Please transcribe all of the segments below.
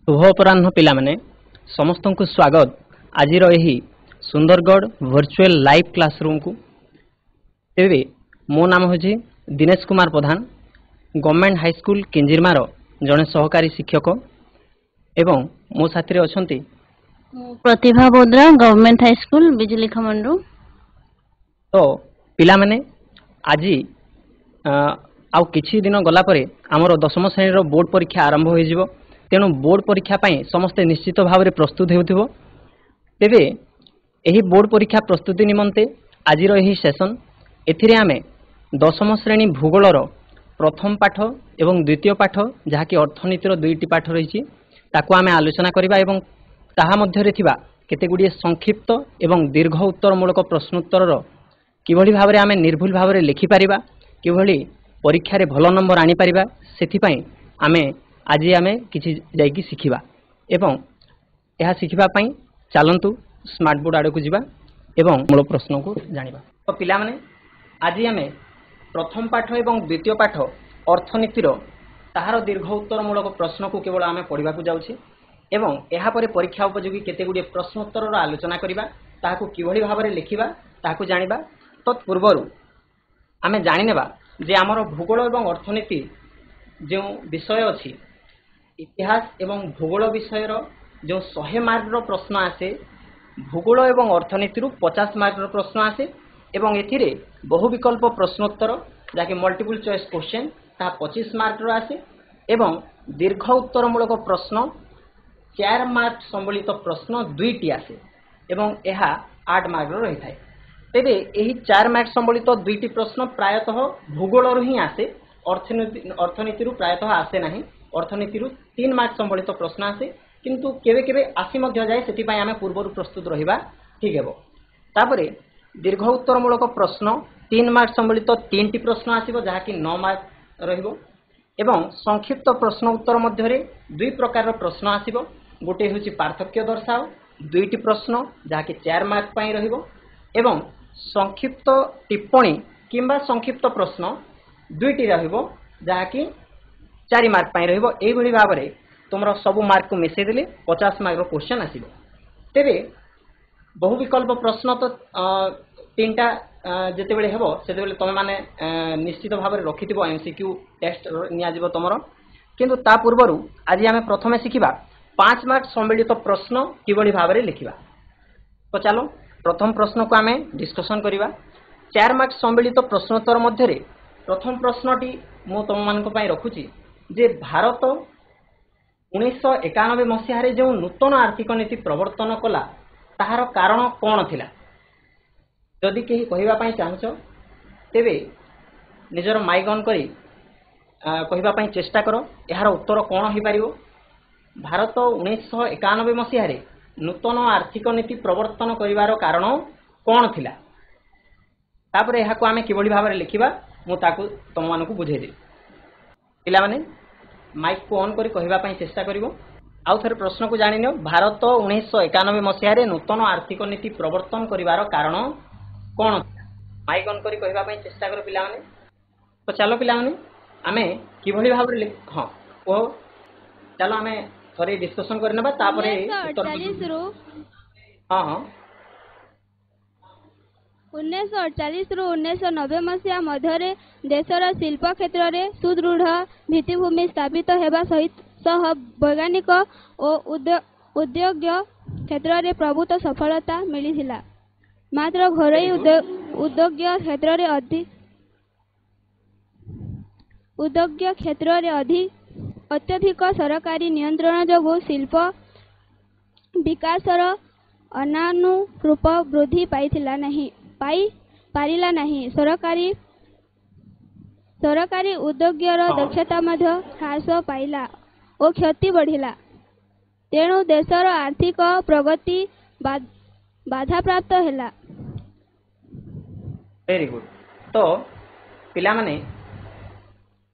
शुभ अपराह्न पिलामाने समस्त को स्वागत आज सुंदरगढ़ वर्चुअल लाइव क्लासरूम को। तेरे मो नाम हूँ दिनेश कुमार प्रधान, गवर्नमेंट हाई स्कूल किंजिरमार जड़े सहकारी शिक्षक एवं मो साथी अच्छा प्रतिभा बोद्रा, गवर्नमेंट हाई स्कूल बिजली खमंडू। तो पिलामाने आज आउ किछि दिन गला परे आमर 10म श्रेणी बोर्ड परीक्षा आरंभ हो तेणु बोर्ड परीक्षा पाई समस्ते निश्चित भाव में प्रस्तुत होउथिबो। तेबे एही बोर्ड परीक्षा प्रस्तुति निमंते आज सेसन एथिरे आमे 10म श्रेणी भूगोलर प्रथम पाठ एवं द्वितीय पाठ जहाँकि अर्थनीतिर दुईटी पाठ रही ताकू आमे आलोचना करिबा एवं ताहा मध्यरे थिबा केतेगुडी संक्षिप्त एवं दीर्घ उत्तरमूलक प्रश्नोत्तर किभली भाव आमे निर्भुल भाव लिखि पारिबा, किभली परीक्षा रे भल नंबर आनी पारिबा, सेथिपई आमे आज आमे किछि जाइकी शिखिबा एवं यह शिखिबा पई चलंतु स्मार्ट बोर्ड आड़ को जीवा एवं मूल प्रश्न को जानिबा। तो पिला माने आज आमे प्रथम पाठ एवं द्वितीय पाठ अर्थनीतिर ताहार दीर्घ उत्तरमूलक प्रश्न को केवल आमे पढ़िबा को जाउछि एवं एहा परे परीक्षा उपयोगी केतेगुडी प्रश्नोत्तर आलोचना करिबा, ताहाकू किभली भाव रे लिखिबा ताहाकू जानिबा। तत्पूर्वरु आमे जानि नेबा जे हमर भूगोल एवं अर्थनीति जो विषय अछि इतिहास एवं भूगोल विषय जो 100 मार्क प्रश्न आसे, भूगोल एवं अर्थनीति 50 मार्क प्रश्न आसे एवं एथिरे बहु विकल्प प्रश्नोत्तर जाके मल्टीपल चॉइस क्वेश्चन ता 25 मार्क आसे एवं दीर्घ उत्तरमूलक प्रश्न 4 मार्क संबलित प्रश्न 2टी आसे एवं यह 8 मार्क रही थाए। तेबे एही 4 मार्क संबलित 2टी प्रश्न प्रायतः भूगोल ही आसे, अर्थनीति प्रायतः आसे नहीं। अर्थनीति 3 मार्क संबलित प्रश्न आसे किंतु केवे केवे आसी मध्य जाए, सेति पई आमे पूर्वरु प्रस्तुत रहिबा ठीक हेबो। तापरे दीर्घ उत्तरमूलक प्रश्न 3 मार्क संबलित 3टी प्रश्न आसीबो जहाँकि 9 मार्क रहिबो एवं संक्षिप्त प्रश्न उत्तर मध्यरे 2 प्रकार प्रश्न आसीबो। गोटे होछि पार्थक्य दर्शाओ, 2टी प्रश्न जहाँकि 4 मार्क पई रहिबो एवं संक्षिप्त टिप्पणी किंबा संक्षिप्त प्रश्न 2टी रहिबो जहाँकि 4 मार्क पई रहिबो। एई भली भाव रे तुमरा सब मार्क को मिसै देले 50 मार्क रो क्वेश्चन आसीबो। तेबे बहु विकल्प प्रश्न तो 3टा जेते बेले हेबो सेते बेले तमे माने निश्चित भाव रे रखिथिबो एमसीक्यू टेस्ट निया जिवो तमरो। किंतु ता पूर्वरु आज आमे प्रथमे शिखिबा 5 मार्क सम्मिलित प्रश्न किबळी भाव रे लिखिबा। तो चलो प्रथम प्रश्न को आमे डिस्कशन करिबा। 4 मार्क सम्मिलित प्रश्नोत्तर मध्य रे प्रथम प्रश्नटी मो तम मानक पई रखुची जे भारत 1991 मसीह जो नूतन आर्थिक नीति प्रवर्तन कला ताहार कारण कौन थिला। जदि केही कहिबा पई चाहछ तेबे निजर माइक ऑन करी कहिबा पई चेष्टा करो यार उत्तर कौन हो पारिबो। भारत 1991 मसीह रे नूतन आर्थिक नीति प्रवर्तन करिवार कारण कौन थिला, तापर एहा को आमे किबळी भाव रे लिखिबा मु ताकू तम मानकू बुझाई देबी। पिला माने माइक को ऑन करी कहिबा पई चेष्टा करिवो। आउ थरे प्रश्न को जानि नियो। भारत 1991 मसीह रे नूतन आर्थिक नीति प्रवर्तन करिवार कारण कोन थिला। माइक ऑन करी कहिबा पई चेष्टा करो पिला माने। तो चलो पिला माने आमे किभली भाव रे हां ओ चलो आमे थरे डिस्कशन करनेबा तापरे उत्तर। 1948 रु 1990 मसीहा मध्य देशर शिल्प क्षेत्र में सुदृढ़ भित्तिभूमि स्थापित होगा सहित वैज्ञानिक और उद्योग क्षेत्र में प्रभुत सफलता मिली। मात्र घरोई उद्योग क्षेत्र में अत्यधिक सरकारी नियंत्रण जो शिल्प विकासर अनानुरूप वृद्धि पारिला नहीं। सरकारी उद्योगर दक्षता मध्य ह्रास पाइला और क्षति बढ़िला। तेणु देशर आर्थिक प्रगति बाधा प्राप्त हैला। Very good. तो पिला माने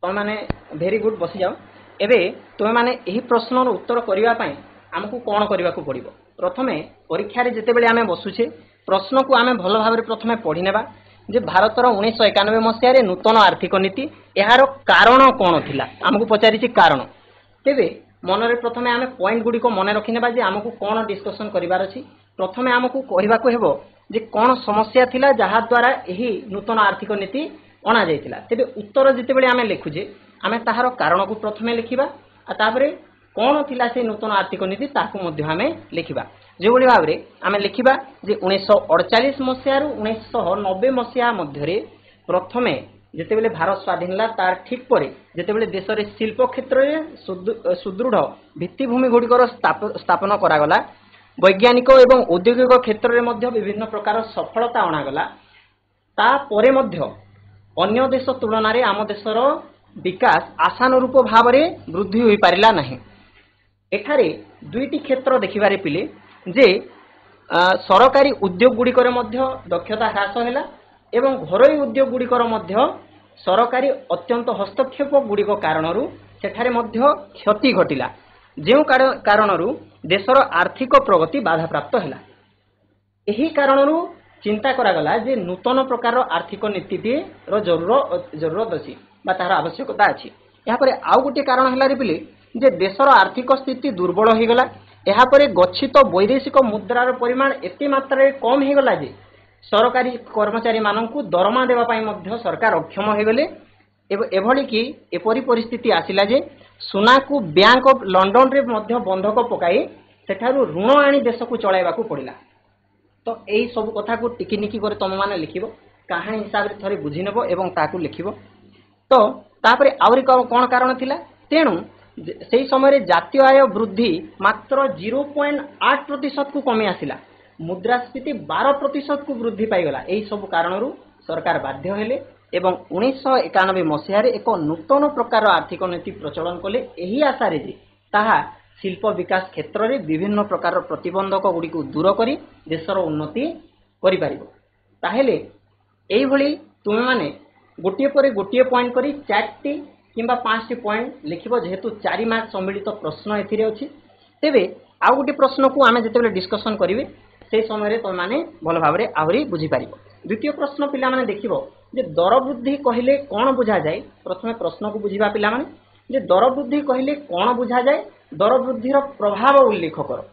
तुम माने वेरी गुड बसी जाओ। एबे तुम माने एही प्रश्नर उत्तर करिवा पई हमकू कोन करिवा को पड़िबो। प्रथमे परीक्षा रे जेते बेले आमे बसुछे प्रश्न को आमे भल भाव रे प्रथमे पढ़ी नेबा जे भारतर 1991 मसीह रे नूतन आर्थिक नीति यार कारण कौन थिला। हमकू पचारिछि कारण। तेबे मनरे प्रथमे आमे पॉइंट गुडी को मने रखिनेबा जे हमकु कोन डिस्कशन करिवार अछि। प्रथमे हमकु कहिबाकू हेबो जे कोन समस्या थिला जहा द्वारा एही नूतन आर्थिक नीति अना जायतिला। तेबे उत्तर जेतेबेले आमे लिखुजे आमे ताहार कारण को प्रथमे लिखिबा आ तापरे कोन थिला से नूतन आर्थिक नीति ताकू मध्ये आमे लिखिबा। जे भली भाबरे आमे लिखिबा जे 1948 मसिया रु 1990 मसिया मध्यरे प्रथमे जेतेबेले भारत स्वाधीन ला तार ठीक परे जेतेबेले देश रे शिल्प क्षेत्र रे सुदृढ़ भित्तिभूमि गुडिकर स्थापन करा गला। वैज्ञानिक एवं औद्योगिक क्षेत्र रे मध्य विभिन्न प्रकार सफलता अना गला। ता परे मध्य अन्य देश तुलना रे आम देशर विकास आशानुरूप भाव रे वृद्धि होई पारिला नहीं। एठारे दुईटी क्षेत्र देखिबारे पिले जे सरकारी उद्योग गुडिकर मध्य दक्षता ह्रास हैला एवं घरोई उद्योग गुडिकर मध्य सरकारी अत्यंत हस्तक्षेप गुडिक कारणरू सेठारे मध्य क्षति घटिला। जेउ कारणरू देशर आर्थिक प्रगति बाधा प्राप्त हैला। एही कारणरू चिंता करा गला जे नूतन प्रकार आर्थिक नीति रो जरूरत अछि बा तार आवश्यकता अछि। या परे आउ गोटे कारण हैला रे बिले जे देशर आर्थिक स्थिति दुर्बल हो गला। या परे गच्छित वैदेशिक मुद्रार परिमाण एते मात्रा रे कम हो गला जे सरकारी कर्मचारी माननकु दरमा देवा पाई मध्य सरकार अक्षम हो गले। एभली कि एपरी परिस्थिति आसिला जे सुना को बैंक ऑफ लंडन रे मध्य बंधक पकाई सेठारु ऋण आनी देश को चलाइबा को पड़िला। तो एही सब कथा को टिकिनिकी करे तम माने लिखिबो कहानी हिसाब रे थरे बुझि नेबो एवं ताकू लिखिबो। तो तापरे आउरी कोन कारण थिला तेनु सेही समय रे जातीय आय वृद्धि मात्र 0.8% को कमी आसिला। मुद्रास्फीति 12% को वृद्धि पाई गला। एही सब कारणरू सरकार बाध्य हेले एवं 1991 मसिया रे एक नूतन प्रकार आर्थिक नीति प्रचलन कले। एही आशा रे जे ताहा शिल्प विकास क्षेत्र रे विभिन्न प्रकार प्रतिबंधक गुडी को दूर करी देशर उन्नति करि पारिबो। ताहेले एही भली तुमे माने गोटिए परे गोटिए पॉइंट करी 4टी किंबा 5टी पॉइंट लिखिबो जेहेतु 4 मार्क सम्मिलित प्रश्न एथिरे अछि। तेबे आ गोटे प्रश्न को आमे जेतेबेले डिस्कशन करिवे से समय रे तुम माने भल भाबरे आहुरी बुझी पारिबो। द्वितीय प्रश्न पिला माने देखिबो जे दर वृद्धि कहिले कोन बुझा जाय। प्रथमे प्रश्न को बुझिबा पिला माने जे दर वृद्धि कहिले कोन बुझा जाय दर वृद्धि रो प्रभाव उल्लेख करो।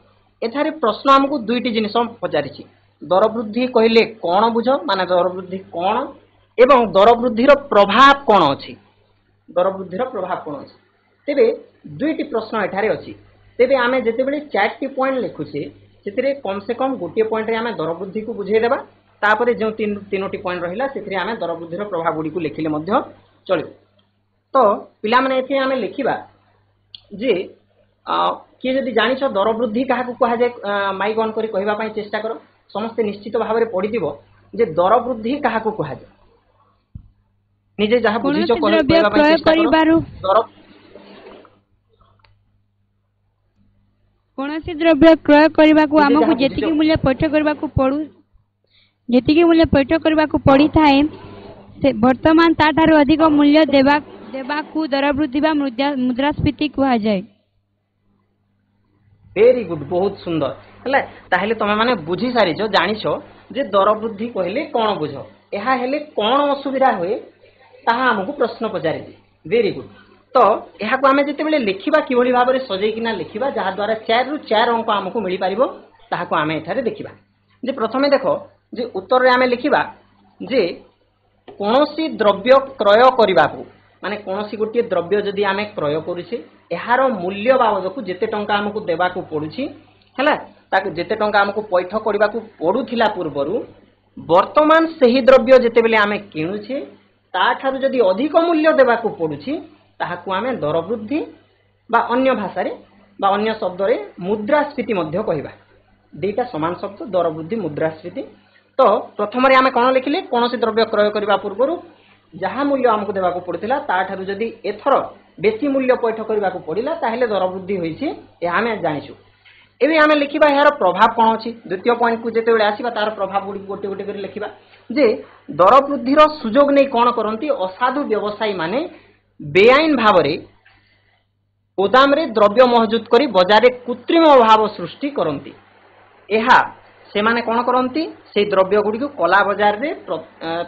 एठारे प्रश्न हमकु दुईटी जिनिस पचारिछि। दर वृद्धि कहिले कोन बुझ माने दर वृद्धि कोन एवं दर वृद्धि रो प्रभाव कोन अछि। दर वृद्धि रो प्रभाव कोन अछि तेबे दुईटी प्रश्न एठारे अछि। तेबे आमे जेतेबेले 4टी पॉइंट लिखुछे सेतिरे कम से कम गोटे पॉइंट रे आमे दर वृद्धि को बुझाई देबा। तापरे जो तीनोटी पॉइंट रहिला सेतिरे आमे दर वृद्धि रो प्रभाव गुडी को लिखिले मध्य चलिबो। तो पिला माने एथे आमे लिखिबा जे किए जदि जानिछ दर वृद्धि काहा को कहा जाय माइक ऑन करी कहबा पई चेष्टा करो। समस्त निश्चित भाव रे पढि दिबो जे दर वृद्धि काहा को कहा जाय। निजे जहा बुझिछ कहबा पई चेष्टा करो। दर कोनोसी द्रव्य क्रय करबाकू हमकु जेतिकी मूल्य पैठ करबाकू पड़ू जेतिकी मूल्य पैठ करबाकू पड़ी थाए से वर्तमान ताठारु अधिक मूल्य देबाकू दर वृद्धि बा मुद्रास्फीति कहा जाय। वेरी गुड बहुत सुंदर हला। ताहेले तमे माने बुझी सारिछो जानिछो जे दर वृद्धि कहले कोन बुझो एहा हेले कोन असुविधा होए ताहा हमकु प्रश्न पचारि दे। Very good. तो यहाँ को आमे जेतेबेले लिखिबा किभली भाबरे सजै किना लिखिबा जहा द्वारा 4 रु 4 अंक हमकु मिली पारिबो ताहा को आमे एठारे देखिबा। जे प्रथमे देखो जे उत्तर रे आमे लिखिबा जे कोनोसी द्रव्य क्रय करिबाकू माने कोनोसी गोटे द्रव्य जदि आमे क्रय करूछि एहार मूल्य बाबदकू जेते टंका हमकु देबाकू पडुछि हला ताकू जेते टंका हमकु पैठ करिबाकू पडुथिला पूर्वरु वर्तमान सही द्रव्य जेतेबेले आमे किनुछि ताठारु जदि अधिक मूल्य देबाकू पडुछि ताहाकू आमे दर वृद्धि बा अन्य भाषा रे बा अन्य शब्द रे मुद्रास्फीति मध्य कहिबा। दुईटा समान शब्द दर वृद्धि मुद्रास्फीति। तो प्रथम रे आमे कोन लिखिले कोनोसी द्रव्य क्रय करिबा पूर्वरु जहा मूल्य हमकु देबाकू पडुथिला ताठारु जदि एथर बेसी मूल्य पैठ करिबाकू पडिला ताहेले दर वृद्धि होइछि ए आमे जानिछु। एबे आमे लिखिबा यार प्रभाव कोन अछि। द्वितीय पॉइंट को जेतेबेले आसीबा तार प्रभाव गुडी गोटे गोटे करी लिखिबा जे दर वृद्धि रो सुजोग नै कोन करंती असाधु व्यवसायी माने बेआईन भावरे गोदाम रे द्रव्य महजूद करी बाजार रे कृत्रिम अभाव सृष्टि करंती। एहा से माने कोन करंती से द्रव्य गुडी को कला बाजार रे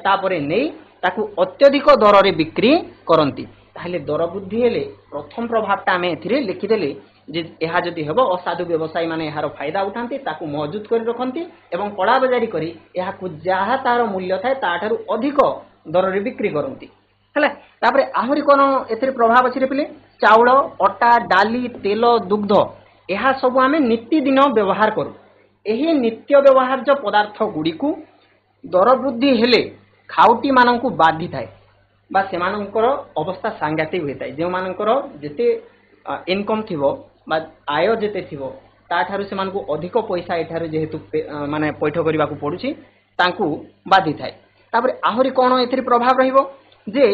तापरे नै ताकू अत्यधिक दर रे बिक्री करंती। ताहले दर वृद्धि हेले प्रथम प्रभावटा आम ए लिखिदेले जे यह जदि हेब असाधु व्यवसायी माने यार फायदा उठाती ताकू मजूद कर रखती एवं कला बजारी करी यहाकू जहाँ तार मूल्य थाए ताठारु अधिक दर रे बिक्री करती है। तापर आहरी कौन ए प्रभाव अच्छे पिले चाउल अटा डाली तेल दुग्ध यह सब आम नितिदिन व्यवहार करूँ। यही नित्य व्यवहार्य पदार्थ गुड़ी को दर वृद्धि हेले खाउटी मानू बाधि थाए बा सेमानंकर अवस्था सांघातिक होता है। जो मानकर जेते इनकम थिबो बा आय जेते थिबो ताठारु सेमानकु अधिक पैसा एठारु जेहेतु माने पैठ करबा को पडुची तांकु बाधि थाए। तापर आहुरी कोन एथि प्रभाव रहिबो जे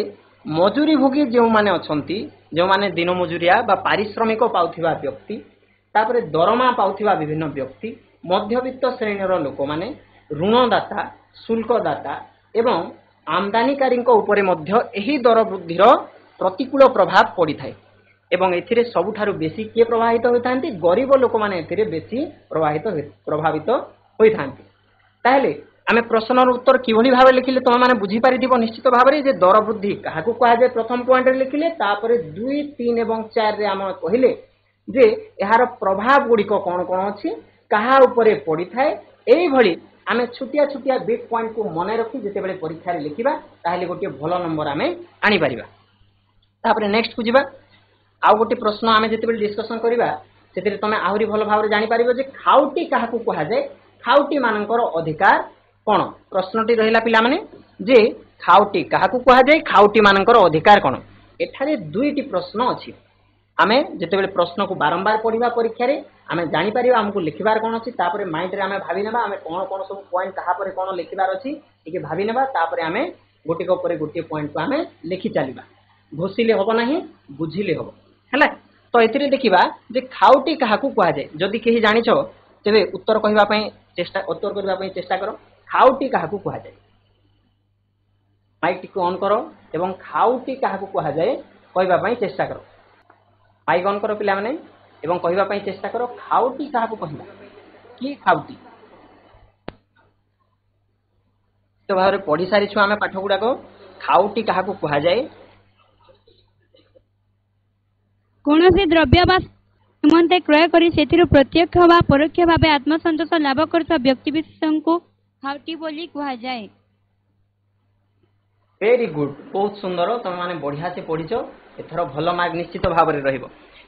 मजूरी भोगी जो माने अछंती जो माने दिन मजूरिया बा पारिश्रमिक पाउथिबा व्यक्ति तापर दरमा पाउथिबा विभिन्न व्यक्ति मध्यवित्त श्रेणीर लोक माने ऋणदाता शुल्कदाता एवं आमदानीकारी उपरे मध्य एही दर वृद्धिर प्रतिकूल प्रभाव पड़ी थाए एवं एथिरे सबुठारु बेसी किए प्रभावित होइथांती गरीब लोक माने एथिरे बेसी प्रभावित होइथांती। ताहेले आमे प्रश्नर उत्तर किभली भाबे लिखिले तुम माने बुझी पारिथिबो निश्चित भाबरे जे दर वृद्धि काहाकू कहा जाय प्रथम पॉइंट रे लिखिले तापरे 2 3 एवं 4 रे आम कहिले जे एहार प्रभाव गुडी को कोन कोन अछि काहा उपरे पड़ी थाए एई भली आमे छुटिया छुटिया बिट पॉइंट को मने रखी जेते बेले परीक्षा रे लिखिबा ताहेले गोटे भलो नंबर आमे आनी परिबा। तापरे नेक्स्ट को जिबा आउ गोटे प्रश्न आमे जेते बेले डिस्कशन करिबा सेते तमे आहुरी भलो भाबरे जानि परिबो जे खाउटी काहाकू कहा जाय खाउटी मानकर अधिकार कोन प्रश्नटी रहिला पिला माने जे खाउटी काहाकू कहा जाय खाउटी मानकर अधिकार कोन एठारे दुईटी प्रश्न अछि। आमे जेते बेले प्रश्न को बारंबार पढ़िबा परीक्षा रे आमे जानि परिबा हमकु लिखिबार कोन अछि तापरे माइंड रे आमे भाबी नेबा आमे कोन कोन सब पॉइंट कहा परे कोन लिखिबार अछि एके भाबी नेबा तापरे आमे गोटे को परे गोटे पॉइंट को आमे लिखि चलीबा घोषिले होबो नाही बुझिले होबो हैला। तो एथिरे देखिबा जे खाउटी काहाकू कहा जाय जदि केही जानिछो तेबे उत्तर कहिबा पई उत्तर करबा पई चेष्टा करो खाउटी काहाकू कहा जाय माइक को ऑन करो एवं खाउटी काहाकू कहा जाय कहिबा पई चेष्टा करो माइक ऑन करो पिला माने एवं कहिबा पई चेष्टा करो खाउटी काहाकू कहिबा कि खाउटी तो भाबरे पढ़ी सारी छु आमे पाठ गुडा को खाउटी काहाकू कहा जाय कौनसी द्रव्य बा निमंते क्रय करी सेथिरु प्रत्यक्ष वा परोक्ष भावे आत्मसंतोष लाभ करता व्यक्ति विशेष को खाउटी बोली कहा जाए। वेरी गुड बहुत सुंदर तुम माने बढ़िया से पढ़ीच एथर भल मार्क निश्चित भाव में रहिबो।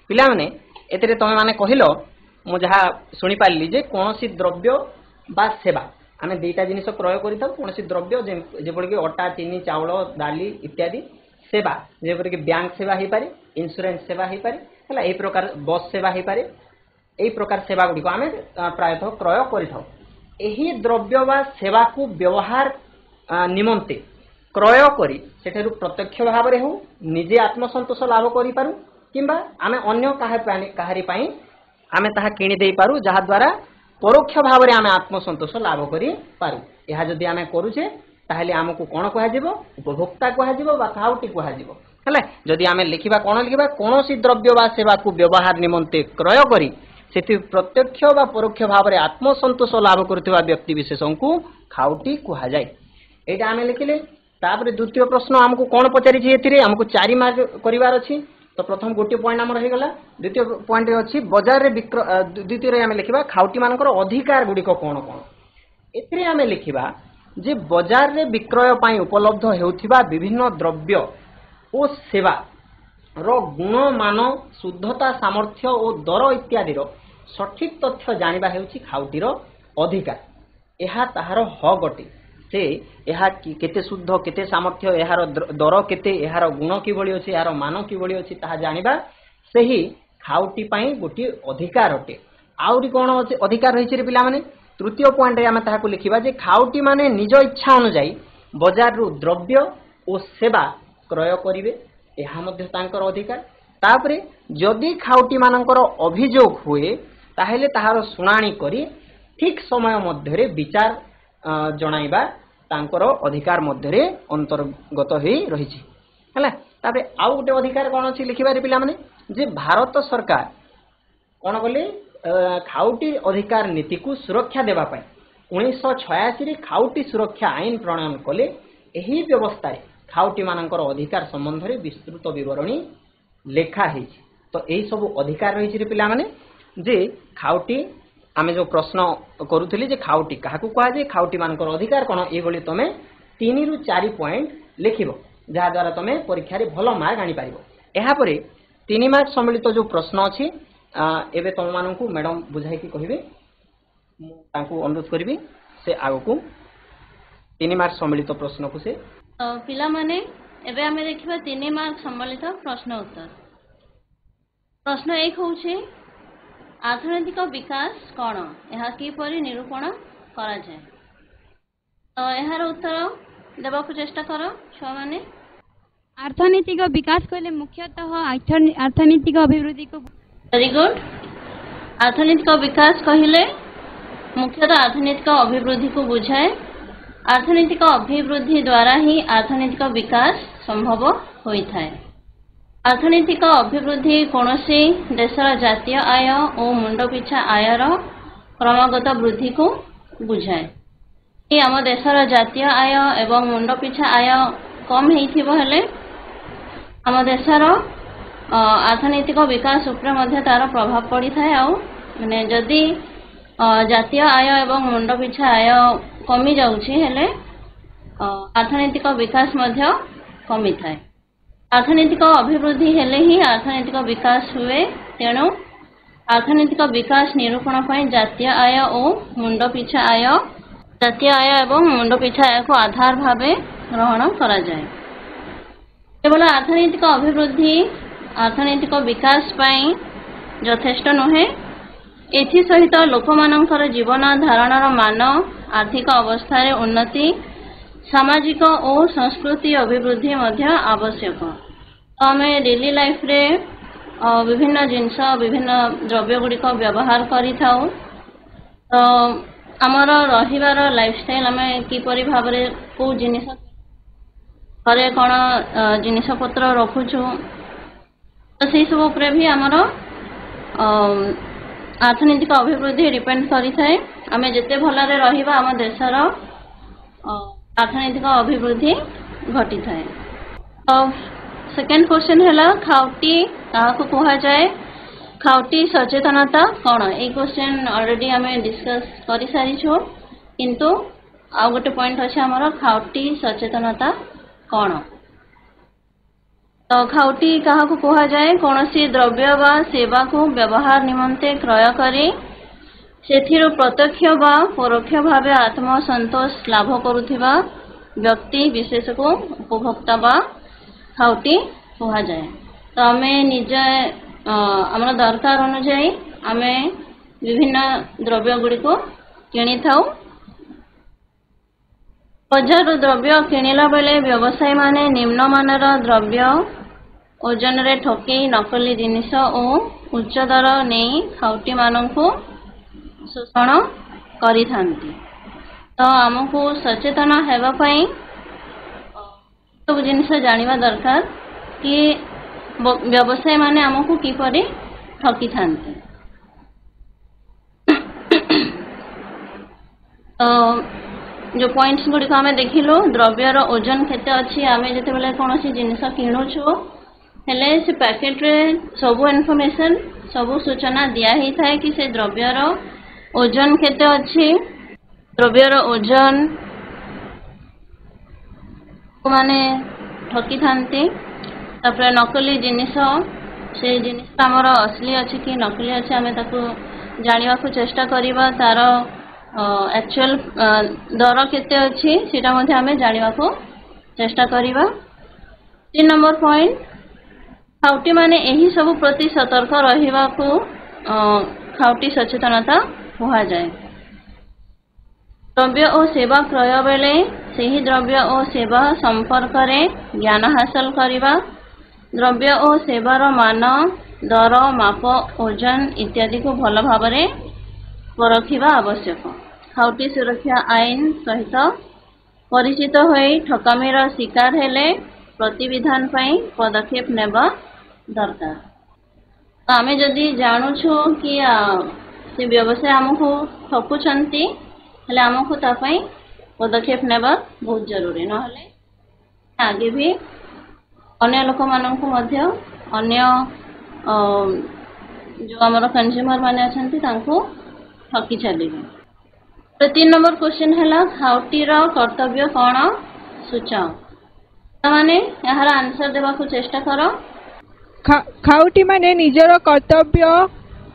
पिला माने एतरे तुम माने कहिलो मु जहा सुनी पाली जे कोनोसी द्रव्य बा सेवा आमे दुईटा जिनिस क्रय करिता कोनोसी द्रव्य जेपरि कि अटा चीनी चाउल दाली इत्यादि सेवा जेपरि कि बैंक सेवा हे पारे इंश्योरेंस सेवा हे पारे हला ए प्रकार बस सेवा हे पारे ए प्रकार सेवा गुडी को आमे प्रायतः क्रय करिथाउ। एही द्रव्य बा सेवा को व्यवहार निमंते क्रय करी सेठारु प्रत्यक्ष भाव रे हो निजे आत्मसंतोष लाभ करि पारु किंबा आमे अन्य काहारी पई आमे ताहा किनि देई पारु जहा द्वारा परोक्ष भाव रे आमे आत्मसंतोष लाभ करि पारु। एहा जदि आमे करूचे ताहले हमकु कोन कहा जिवो उपभोक्ता कहा जिवो बा खाउटी कहा जिवो हले। जदि आमे लिखिबा कोन लिखिबा कोनोसी द्रव्य बा सेवा को व्यवहार निमंते क्रय करी सेति प्रत्यक्ष बा परोक्ष भाव रे आत्मसंतोष लाभ करथिबा व्यक्ति विशेषण को खाउटी कहा जाय। एटा आमे लिखिले तापर द्वितीय प्रश्न हमको कौन पचारि एथिरे हमको 4 मार्क करिवार अछि। तो प्रथम गोटे पॉइंट हमर हे गला द्वितीय पॉइंट रे अछि बाजार रे द्वितीय रे हमें लिखिबा खाउटी मानकर अधिकार गुडी को कोन कोन एथिरे हमें लिखिबा जे बाजार रे विक्रय पई उपलब्ध हेउथिबा विभिन्न द्रव्य ओ सेवा रो गुण मान शुद्धता सामर्थ्य और दर इत्यादि रो सठिक तथ्य जानिबा हेउछि खाउटी रो अधिकार। एहा ताहार हक अटे से एहा केते शुद्ध केते सामर्थ्य एहार दर केते एहार गुण किभली अछि एहार मान किभली अछि ताहा जानिबा सेही खाउटी पई गोटी अधिकार अटे। आउरी कोन अधिकार रहिछि रे पिला माने तृतीय पॉइंट रे हम ताहाकु लिखिबा जे खाउटी माने निज इच्छा अनुसार बाजार रु द्रव्य ओ सेवा क्रय करिवे एहा मध्ये तांकर अधिकार। तापरे जदि खाउटी मानकर अभियोग हुए ताहेले ताहार सुनानी करी ठीक समय मध्य रे विचार जणाइबा तांकर अधिकार मध्य रे अंतर्गत होई रहिछि हला। तापरे आउ गोटे अधिकार कोन अछि लिखिबा रे पिला माने जे भारत सरकार कोन बोले खाउटी अधिकार नीति को सुरक्षा देबा पई 1986 रे खाउटी सुरक्षा आईन प्रणयन कले एही व्यवस्था रे खाउटी मानकर अधिकार संबंध में विस्तृत विवरणी लेखा है। तो यही सब अधिकार रही पिला माने जे खाउटी आमे जो प्रश्न करूथिली जे खाउटी काहाकू कहा जे खाउटी मानकर अधिकार कोन ए बोली तमे 3 रु 4 पॉइंट लिखिबो जहा द्वारा तमे परीक्षा रे भलो मार्क आनी पारिबो। एहा परे 3 मार्क सम्मिलित जो प्रश्न अछि एबे तम माननकू मैडम बुझाई कि कहिबे मु तांकू अनुरोध करबी से आगो को 3 मार्क सम्मिलित प्रश्न को से पिला माने एबे हमें देखिबा 3 मार्क सम्मिलित प्रश्न उत्तर। प्रश्न 1 होउछे अर्थनैतिक विकास कौन यह किपरि निरूपण करा जाए। तो यार उत्तर देबाकू चेष्टा करो छुआ माने। अर्थनैतिक विकास कहले मुख्यतः अर्थनैतिक अभिवृद्धि को। Very good. अर्थनैतिक विकास कहले मुख्यतः अर्थनैतिक अभिवृद्धि को बुझाए। अर्थनैतिक अभिवृद्धि द्वारा ही अर्थनैतिक विकास संभव होता है। अर्थनैतिक अभिवृद्धि कौनसी देशर जातीय आय और मुंड पिछा आयर क्रमगत वृद्धि को बुझाए। कि आम देशर जातीय आय एवं मुंड पिछा आय कम हेले आम देशर अर्थनैतिक विकास उपरे मध्य तार प्रभाव पड़ी थाए। माने जदि जातीय आय एवं मुंड पिछा आय कमी जाउछि हेले अर्थनैतिक विकास मध्य कमी थाए। अर्थनैतिक अभिवृद्धि हेले ही अर्थनैतिक विकास हुए। तेणु अर्थनैतिक विकास निरूपण पर जातीय आय और मुंड पिछा आय जातीय आय एवं मुंड पिछा आय को आधार भावे ग्रहण करा जाए। केवल अर्थनैतिक अभिवृद्धि अर्थनैतिक विकास पाई यथेष्ट नुहे। एथि सहित लोक मानकर जीवन धारणर मान आर्थिक अवस्था रे उन्नति सामाजिक और संस्कृति अभिवृद्धि मध्य आवश्यक। आम डेली लाइफ रे विभिन्न जिनस विभिन्न द्रव्य गुड़िक व्यवहार करि थाउ। तो आमर रहिबार लाइफस्टाइल आम किपरि भाव रे को जिनिस घरे कौन जिनिस पत्र रखुछु तो से सब उपरे भी आमर अर्थनैतिक अभिवृद्धि डिपेंड करि थाए। आमे जेते भलरे रहिबा आम देशर अर्थनैतिक अभिवृद्धि घटी थाए। तो सेकेंड क्वेश्चन है खाउटी काहाकू कहा जाए। खाउटी सचेतनता कौन ये क्वेश्चन ऑलरेडी आम डिस्कस कर सारी छो किंतु आ गोटे पॉइंट अच्छे आमर खाउटी सचेतनता कौन। तो खाउटी काहाकू कहा जाए कौन सी द्रव्य वा सेवा को व्यवहार निमंते क्रय करे सेथिरु प्रत्यक्ष वा परोक्ष भावे आत्मसंतोष लाभ करुथिबा व्यक्ति विशेष को उपभोक्ता वा खाउटी कहा जाए। तो आमे निजे आमर दरकार अनुसार आमे विभिन्न द्रव्य गुड़ी को किनी थाउ। बजार द्रव्य किणिला बेले व्यवसायी माने निम्न मानर द्रव्य ओजन रे ठके नकली जिनिस और उच्च दर नहीं खाउटी मानकू शोषण करि थांती। तो आमको सचेतन हेबा पई सब जिनिस जानिबा दरकार कि व्यवसायी माने आमको किपरि ठकी थांती। तो जो पॉइंट्स गुड़ी को आम देखिलु द्रव्यर ओजन केते अच्छी आम जिते बेले कौन सी जिनिस किणुछु हेले से पैकेट रे सबु इनफॉरमेशन सबु सूचना दिया ही थाए कि से द्रव्यर ओजन केते अच्छी द्रव्यर ओजन को माने ठकी थांती। तापर नकली जिनिस से जिनिस आमर असली अच्छी कि नकली अच्छी आम ताकू जानिबा को चेष्टा करिबा तार एक्चुअल दर केते अच्छी सीटा मध्ये आमे जानिबा को चेष्टा करिबा। 3 नंबर पॉइंट खाउटी माने एही सब प्रति सतर्क रहिबा को खाउटी सचेतनता कहा जाए। द्रव्य और सेवा क्रय बेले सही द्रव्य और सेवा संपर्क रे ज्ञान हासिल करिबा द्रव्य और सेवार मान दर माप ओजन इत्यादि को भल भाव में परखिबा आवश्यक। खाउटी सुरक्षा आईन सहित परिचित होई ठकामीर शिकार हेले प्रतिविधान पाई पदक्षेप नेबा दरकार। आमे जदि जानुछु कि से व्यवसाय आमको ठकुचंती हेले आमको ता पाई पदक्षेप नेबा बहुत जरूरी नहले आगे भी अन्य लोक माननकु मध्य अन्य जो आमर कंज्यूमर माने अछंती तांको ठकी चलिबे। तो 3 नंबर क्वेश्चन हैला खाउटी रो कर्तव्य कोन सूचाओ। माने यार आंसर देबा को चेष्टा करो। खाउटी माने निजर कर्तव्य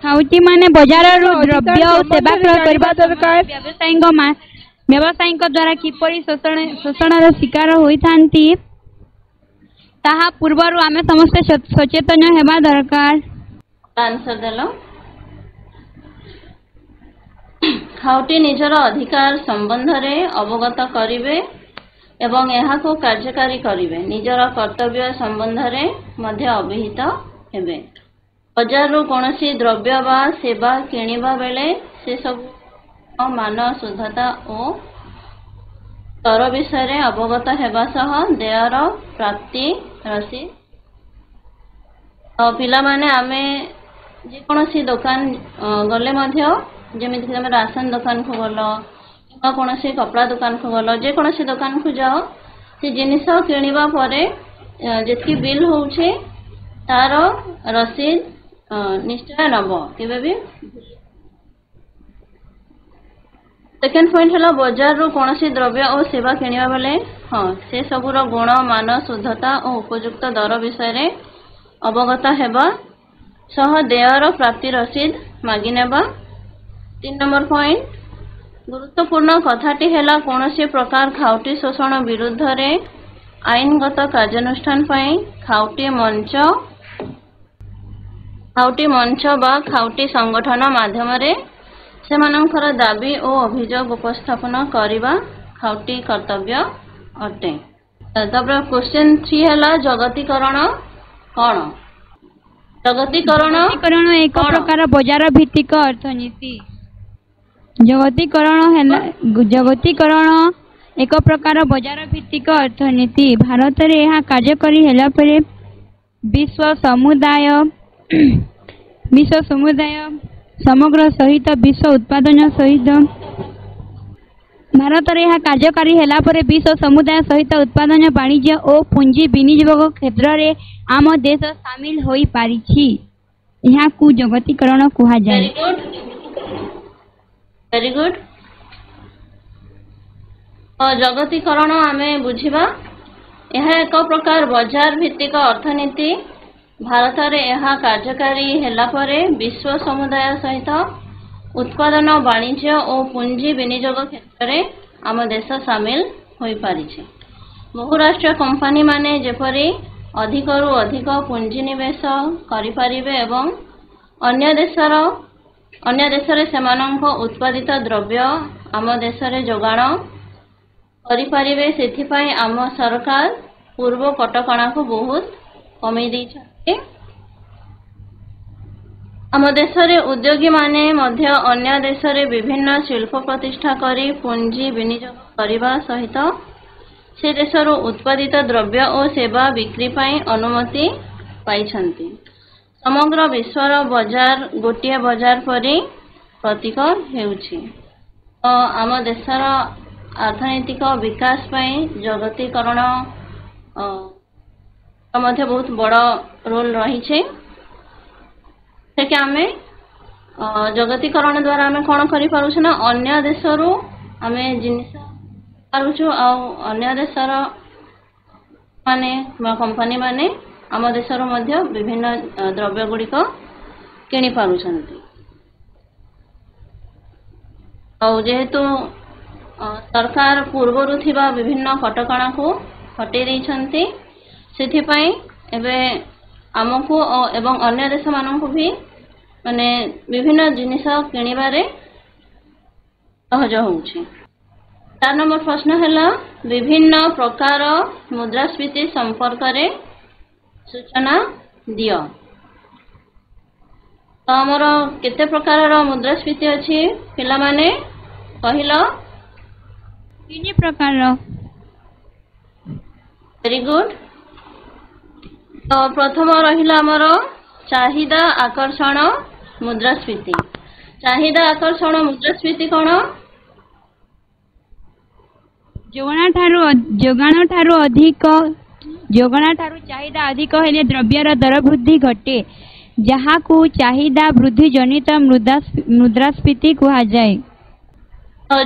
खाउटी माने बजार द्रव्य और सेवा क्रय करबा दरकार व्यवसायिक द्वारा किपरि शोषण शिकार होइथांती ताहा पूर्वरु आमे समस्त सचेतन हेबा दरकार। आंसर देलो खाउटी निजर अधिकार संबंध रे अवगत करिवे एवं यहाँ को कार्यकारी करिवे निजर कर्तव्य संबंध रे मध्य अभिहित हेबे। बजार रो कोनोसी द्रव्य बा सेवा किनिबा बेले से सब मान शुद्धता और स्तर विषय अवगत हेबा सह देयर प्राप्ति रसीद। पिला माने आमे जे कोनोसी दुकान गले मध्य जेमिति कि राशन दुकान को गलो कि कोनोसी कपड़ा दुकान को गलो जे कोनोसी दुकान को जाओ से जिनिस किनिबा परे जेति बिल होउछे तार रसीद निश्चय नब केबे भी। सेकेंड पॉइंट है बजार रू कोनोसी द्रव्य और सेवा किनिबा बेले हाँ से सबुर गुण मान शुद्धता और उपयुक्त दर विषय रे अवगत हेबा सह देयर प्राप्ति रसीद मागी नेबा। 3 नंबर पॉइंट गुरुत्वपूर्ण कथाटी हेला कोनोसी प्रकार खाउटी शोषण विरुद्ध रे आईनगत कार्यानुष्ठान पई खाउटी मंच बा खाउटी संगठन माध्यम रे सेमानंकर दाबी और अभियोग उपस्थापन करिबा खाउटी कर्तव्य अटे। तबरा क्वेश्चन 3 हैला जगतीकरण कोन। जगतीकरण एक प्रकार बजार भित्तिक अर्थनीति। जगतीकरण एक प्रकार बजार भित्तिक अर्थनीति। भारत रे यह कार्यकारी हेला परे विश्व समुदाय समग्र सहित विश्व उत्पादन सहित भारत रे यह कार्यकारी हेला परे विश्व समुदाय सहित उत्पादन वाणिज्य और पूंजी विनियोग क्षेत्र रे आम देश शामिल होई पारिछि। यहाँ को जगतीकरण कुहा जाय। Very good. जगतीकरण आमे बुझिबा यह एक प्रकार बजार भित्तिक अर्थनीति। भारत रे यह कार्यकारी हेला परे विश्व समुदाय सहित उत्पादन वाणिज्य और पूंजी विनियोग क्षेत्र रे आम देश शामिल होई पारिछि। बहुराष्ट्रीय कंपनी माने जेपरि अधिकरु अधिक पूंजी निवेश करि पारिबे एवं अन्य देश रे सेमानंक उत्पादित द्रव्य आम देश रे जोगाण करि पारिबे। सेथि पई आम सरकार पूर्व कटकणा को बहुत कमी दैछथि। आम देश रे उद्योगी माने मध्य अन्य देश रे विभिन्न शिल्प प्रतिष्ठा करी पूंजी विनियोग करिबा सहित से देशर उत्पादित द्रव्य और सेवा बिक्री पई अनुमति पाइछन्ति। समग्र विश्वर बजार गोटिए बजार परि प्रतीक हेउछि। आम देशर अर्थनैतिक विकास पई जगतीकरण मध्य बहुत बड़ रोल रही छे। कि आमे जगतीकरण द्वारा आमे कोन करि पारुछु ना अन्य देशरु आमे जिनिस पारुछु आ अन्य देशर माने कंपनी माने आम देशर मध्य विभिन्न द्रव्य गुड़िक किनि पारुछन्ति। जेहेतु सरकार पूर्वरु थिबा विभिन्न कटकणा को हटे दैछन्ति सेथि पई एबे आमको एवं अन्य देश माननको भी माने विभिन्न जिनिस किनिबारे सहज होउछि। 4 नंबर प्रश्न हैला विभिन्न प्रकार मुद्रास्फीति संपर्क रे सूचना दियो। तो हमर केते प्रकार मुद्रास्फीति अछि पिला माने कहिलो 3 प्रकार। Very good. तो प्रथम रहिला हमर चाहिदा आकर्षण मुद्रास्फीति। चाहिदा आकर्षण मुद्रास्फीति कोन जोगाण ठारू चाहिदा अधिक हेले द्रव्यर दर वृद्धि घटे जहाकू चाहिदा वृद्धि जनित मुद्रास्फीति कहा जाए।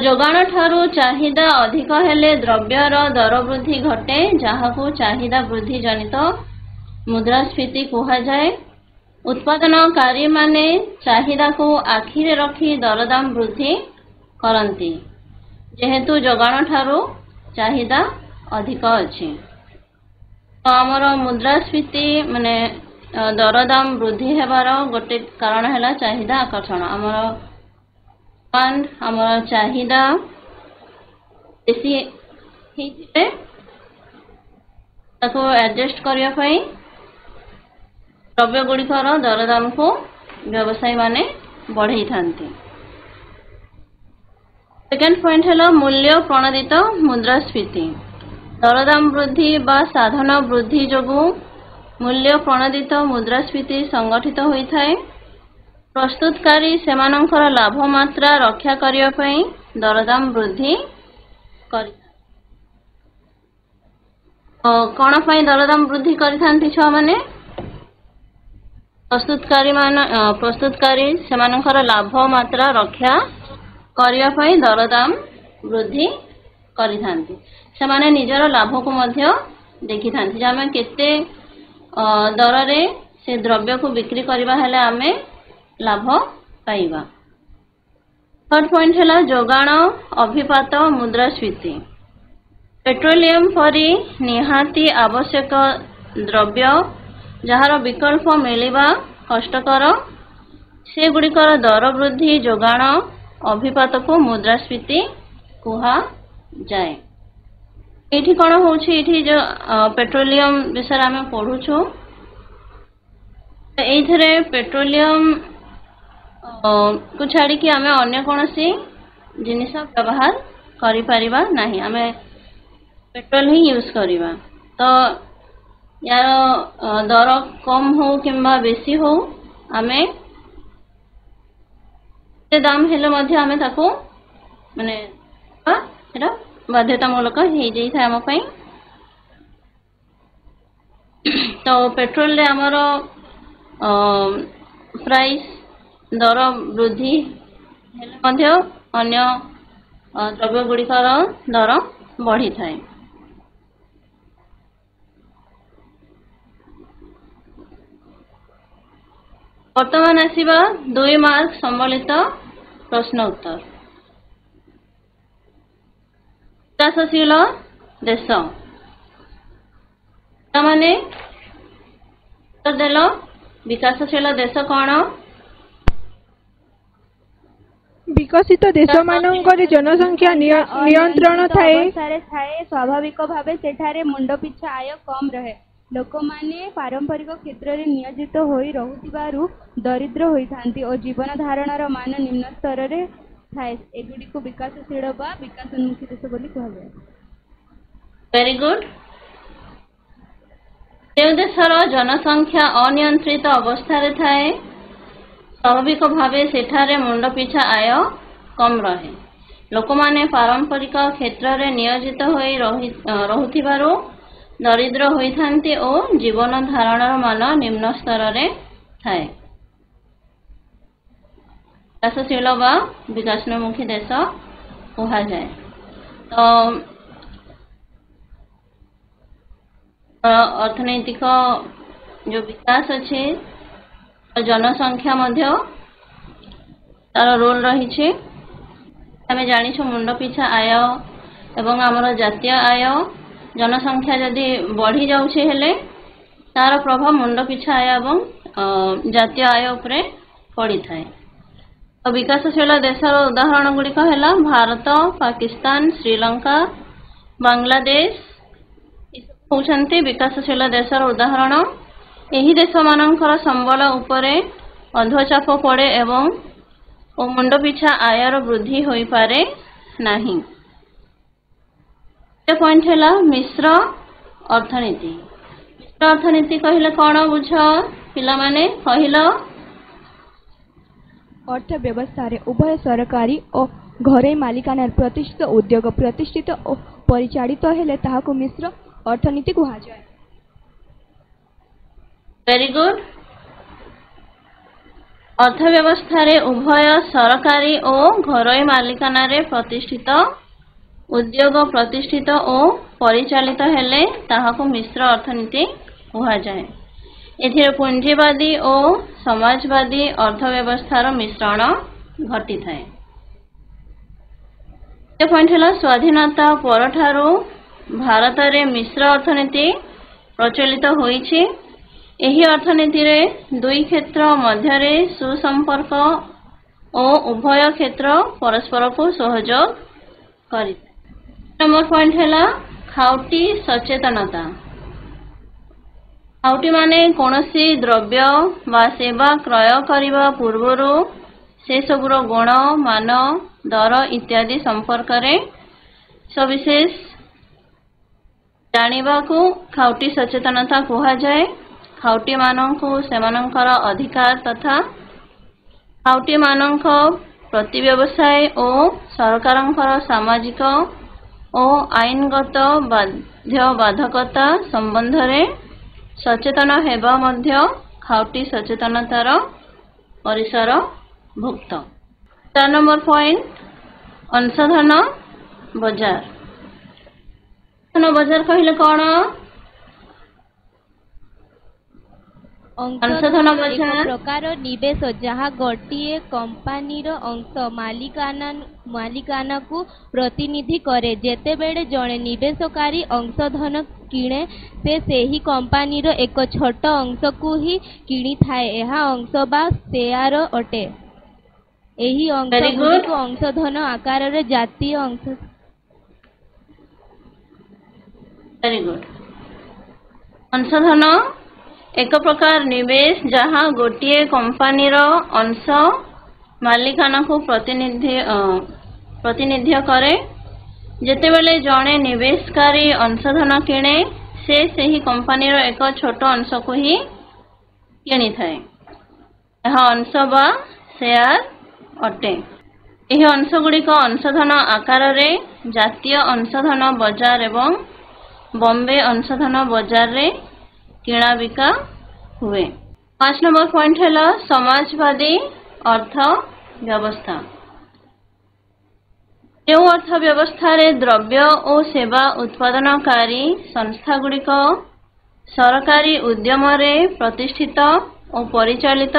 जोगाण ठारू चाहिदा अधिक हेले द्रव्यर दर वृद्धि घटे जहाकू चाहिदा वृद्धि जनित मुद्रास्फीति कहा जाए। उत्पादनकारी माने चाहिदा को आखिरे रखी दरदाम वृद्धि करंती जेहेतु जोगाण ठारू चाहिदा अधिक अछि। तो आमर मुद्रास्फीति माने दरदाम वृद्धि हेबार गोटे कारण है चाहिदा आकर्षण। आमर चाहिदा बेसी एडजस्ट करने द्रव्य गुड़िकर दरदाम को व्यवसायी माने बढ़ई थांती। सेकेंड पॉइंट है मूल्य प्रणोदित मुद्रास्फीति। दरदाम वृद्धि बा साधन वृद्धि जोगु मूल्य प्रणोदित मुद्रास्फीति संगठित होता है। प्रस्तुतकारी सेमानंकर लाभ मात्रा रक्षा करिया पई दरदाम वृद्धि करि कौन पाई दरदाम वृद्धि करिथांती छ माने प्रस्तुतकारी सेमानंकर लाभ मात्रा रक्षा करिया पई दरदाम वृद्धि करिथांती। सेमाने निजर लाभ को मध्य देखिथांती जे आमे केते दर रे से द्रव्य को बिक्री करबा हेले आमे लाभ पाइबा। थर्ड पॉइंट है जोगाण अभिपात मुद्रास्फीति। पेट्रोलियम परी निहाती आवश्यक द्रव्य जार विकल्प मिलवा कष्टकर से गुड़िकर दर वृद्धि जोगाण अभिपात को मुद्रास्फीति कहा जाए। ये कौन हो जो पेट्रोलियम विषय आम पढ़ुछु ये पेट्रोलियम को छाड़ी कि आम अन्य कौन सी जिनिस व्यवहार करि परिबा नहीं, आम पेट्रोल ही यूज करिबा। तो यार दर कम हो किंबा बेसी हो आमे दाम हेले मध्य आमे ताको माने एटा बाध्यतामूलक हो जाई था आम पई। तो पेट्रोल रे हमर प्राइस दर वृद्धि हेले मध्य अन्य द्रव्य गुड़िकर दर बढ़ी थाए। वर्तमान आसीबा 2 मार्क संबलित प्रश्न उत्तर। विकासशील देश माने उत्तर देल विकासशील देश कौन? विकसित देश मानकर जनसंख्या नियंत्रण थाए स्वाभाविक भावे सेठारे मुंड पिछा आय कम रहे। लोक माने पारंपरिक क्षेत्र में नियोजित होई रहुतिबारु दरिद्र होइथांती और जीवन धारणर मान निम्न स्तर रे थाए। एगुडी को विकासशील बा विकासोन्मुखी देश बोली कहा जाए। Very good. जो देशर जनसंख्या अनियंत्रित अवस्था रे थाए स्वाभाविक भावे सेठारे मुंड पिछा आय कम रहे। लोक माने पारंपरिक क्षेत्र में नियोजित होई रहुतिबारु दरिद्र होइथांती और जीवन धारणर मान निम्न स्तर रे थाए। विकासशील बा विकासोन्मुखी देश कहा जाए। तो अर्थनैतिक जो विकास अच्छे जनसंख्या मध्य तार रोल रही। आम जानी मुंड पिछा आय एवं आमर जातीय आय जनसंख्या जदि बढ़ी जाउछे हेले तार प्रभाव मुंड पिछा आय एवं जातीय आय उपरे पड़ी थाए। तो विकासशील देशर उदाहरण गुड़िक है भारत, पाकिस्तान, श्रीलंका, बांग्लादेश होउछन्ति विकासशील देशर उदाहरण। यही देश मानकर संबल उपरे अधचाप पड़े एवं मुंड पिछा आयर वृद्धि होई पारे नाही। पॉइंट है मिश्र अर्थनीति। मिश्र अर्थनीति कहले कौन बुझ पिला माने कहल? अर्थव्यवस्था रे उभय सरकारी और घरे मालिकाना प्रतिष्ठित उद्योग प्रतिष्ठित ପରିଚାଳିତ ହେଲେ ତାହାକୁ ମିଶ୍ର ଅର୍ଥନୀତି କୁହାଯାଏ। Very good. ଅର୍ଥବ୍ୟବସ୍ଥାରେ ଉଭୟ ସରକାରୀ ଓ ଘରୋଇ ମାଲିକାନାରେ ପ୍ରତିଷ୍ଠିତ ଉଦ୍ୟୋଗ ପ୍ରତିଷ୍ଠିତ ଓ ପରିଚାଳିତ ହେଲେ ତାହାକୁ ମିଶ୍ର ଅର୍ଥନୀତି କୁହାଯାଏ। ଏଥିରେ ପୁଞ୍ଜିବାଦୀ ଓ ସମାଜବାଦୀ ଅର୍ଥବ୍ୟବସ୍ଥାର ମିଶ୍ରଣ ଘଟିଥାଏ। ଏ ପଏଣ୍ଟ ହେଲା ସ୍ୱାଧୀନତା ପରଠାରୁ ଭାରତରେ ମିଶ୍ର ଅର୍ଥନୀତି ପ୍ରଚଳିତ ହୋଇଛି। ଏହି ଅର୍ଥନୀତିରେ ଦୁଇ କ୍ଷେତ୍ର ମଧ୍ୟରେ ସୁସମ୍ପର୍କ ଓ ଉଭୟ କ୍ଷେତ୍ର ପରସ୍ପରକୁ ସହଯୋଗ କରିଥାଏ। ନମ୍ବର ପଏଣ୍ଟ ହେଲା ଖାଉଟି ସଚେତନତା। ଖାଉଟି ମାନେ କୌଣସି ଦ୍ରବ୍ୟ ବା ସେବା କ୍ରୟ କରିବା ପୂର୍ବରୁ ସେସବୁର ଗୁଣ ମାନ ଦର ଇତ୍ୟାଦି ସମ୍ପର୍କରେ ସବିଶେଷ ଜାଣିବାକୁ ଖାଉଟି ସଚେତନତା କୁହାଯାଏ। ଖାଉଟିମାନଙ୍କୁ ସେମାନଙ୍କର ଅଧିକାର ତଥା ଖାଉଟିମାନଙ୍କ ପ୍ରତି ବ୍ୟବସାୟ ଓ ସରକାରଙ୍କର ସାମାଜିକ ଓ ଆଇନଗତ ବାଧ୍ୟବାଧକତା ସମ୍ବନ୍ଧରେ ସଚେତନ ହେବା ମଧ୍ୟ ଖାଉଟି ସଚେତନତାର ପରିସରଭୁକ୍ତ। 4 ନମ୍ବର ପଏଣ୍ଟ ଅଂଶଧନ ବଜାର। ବଜାର କହିଲେ କ'ଣ? ଅଂଶଧନ ଏକ ପ୍ରକାର ନିବେଶ ଯାହା ଗୋଟିଏ କମ୍ପାନୀର ଅଂଶ ମାଲିକାନାକୁ ପ୍ରତିନିଧି କରେ। ଯେତେବେଳେ ଜଣେ ନିବେଶକାରୀ ଅଂଶଧନ କିଣେ ସେ ସେହି କମ୍ପାନୀର ଏକ ଛୋଟ ଅଂଶକୁ ହିଁ କିଣିଥାଏ। ଏହା ଅଂଶ ବା ସେୟାର ଅଟେ। ଏହି ଅଂଶଗୁଡ଼ିକୁ ଅଂଶଧନ ଆକାରରେ ଜାତୀୟ ଅଂଶ ଅଂଶଧନ ଏକ ପ୍ରକାର ନିବେଶ ଯାହା ଗୋଟିଏ କମ୍ପାନୀର ଅଂଶ ମାଲିକାନାକୁ ପ୍ରତିନିଧିତ୍ୱ କରେ। ଯେତେବେଳେ ଜଣେ ନିବେଶକାରୀ ଅଂଶଧନ କିଣେ ସେ ସେହି କମ୍ପାନୀର ଏକ ଛୋଟ ଅଂଶକୁ ହିଁ କିଣିଥାଏ। ଏହା ଅଂଶ ବା ସେୟାର ଅଟେ। ଏହି ଅଂଶଗୁଡ଼ିକ ଅଂଶଧନ ଆକାରରେ ଜାତୀୟ ଅଂଶଧନ ବଜାର ଏବଂ ବମ୍ବେ ଅଂଶଧନ ବଜାରରେ କିଣାବିକା ହୁଏ। 5 ନମ୍ବର ପଏଣ୍ଟ ହେଲା ସମାଜବାଦୀ ଅର୍ଥ ବ୍ୟବସ୍ଥା। ଯେଉଁ ଅର୍ଥ ବ୍ୟବସ୍ଥାରେ ଦ୍ରବ୍ୟ ଓ ସେବା ଉତ୍ପାଦନକାରୀ ସଂସ୍ଥାଗୁଡ଼ିକ ସରକାରୀ ଉଦ୍ୟମରେ ପ୍ରତିଷ୍ଠିତ ଓ ପରିଚାଳିତ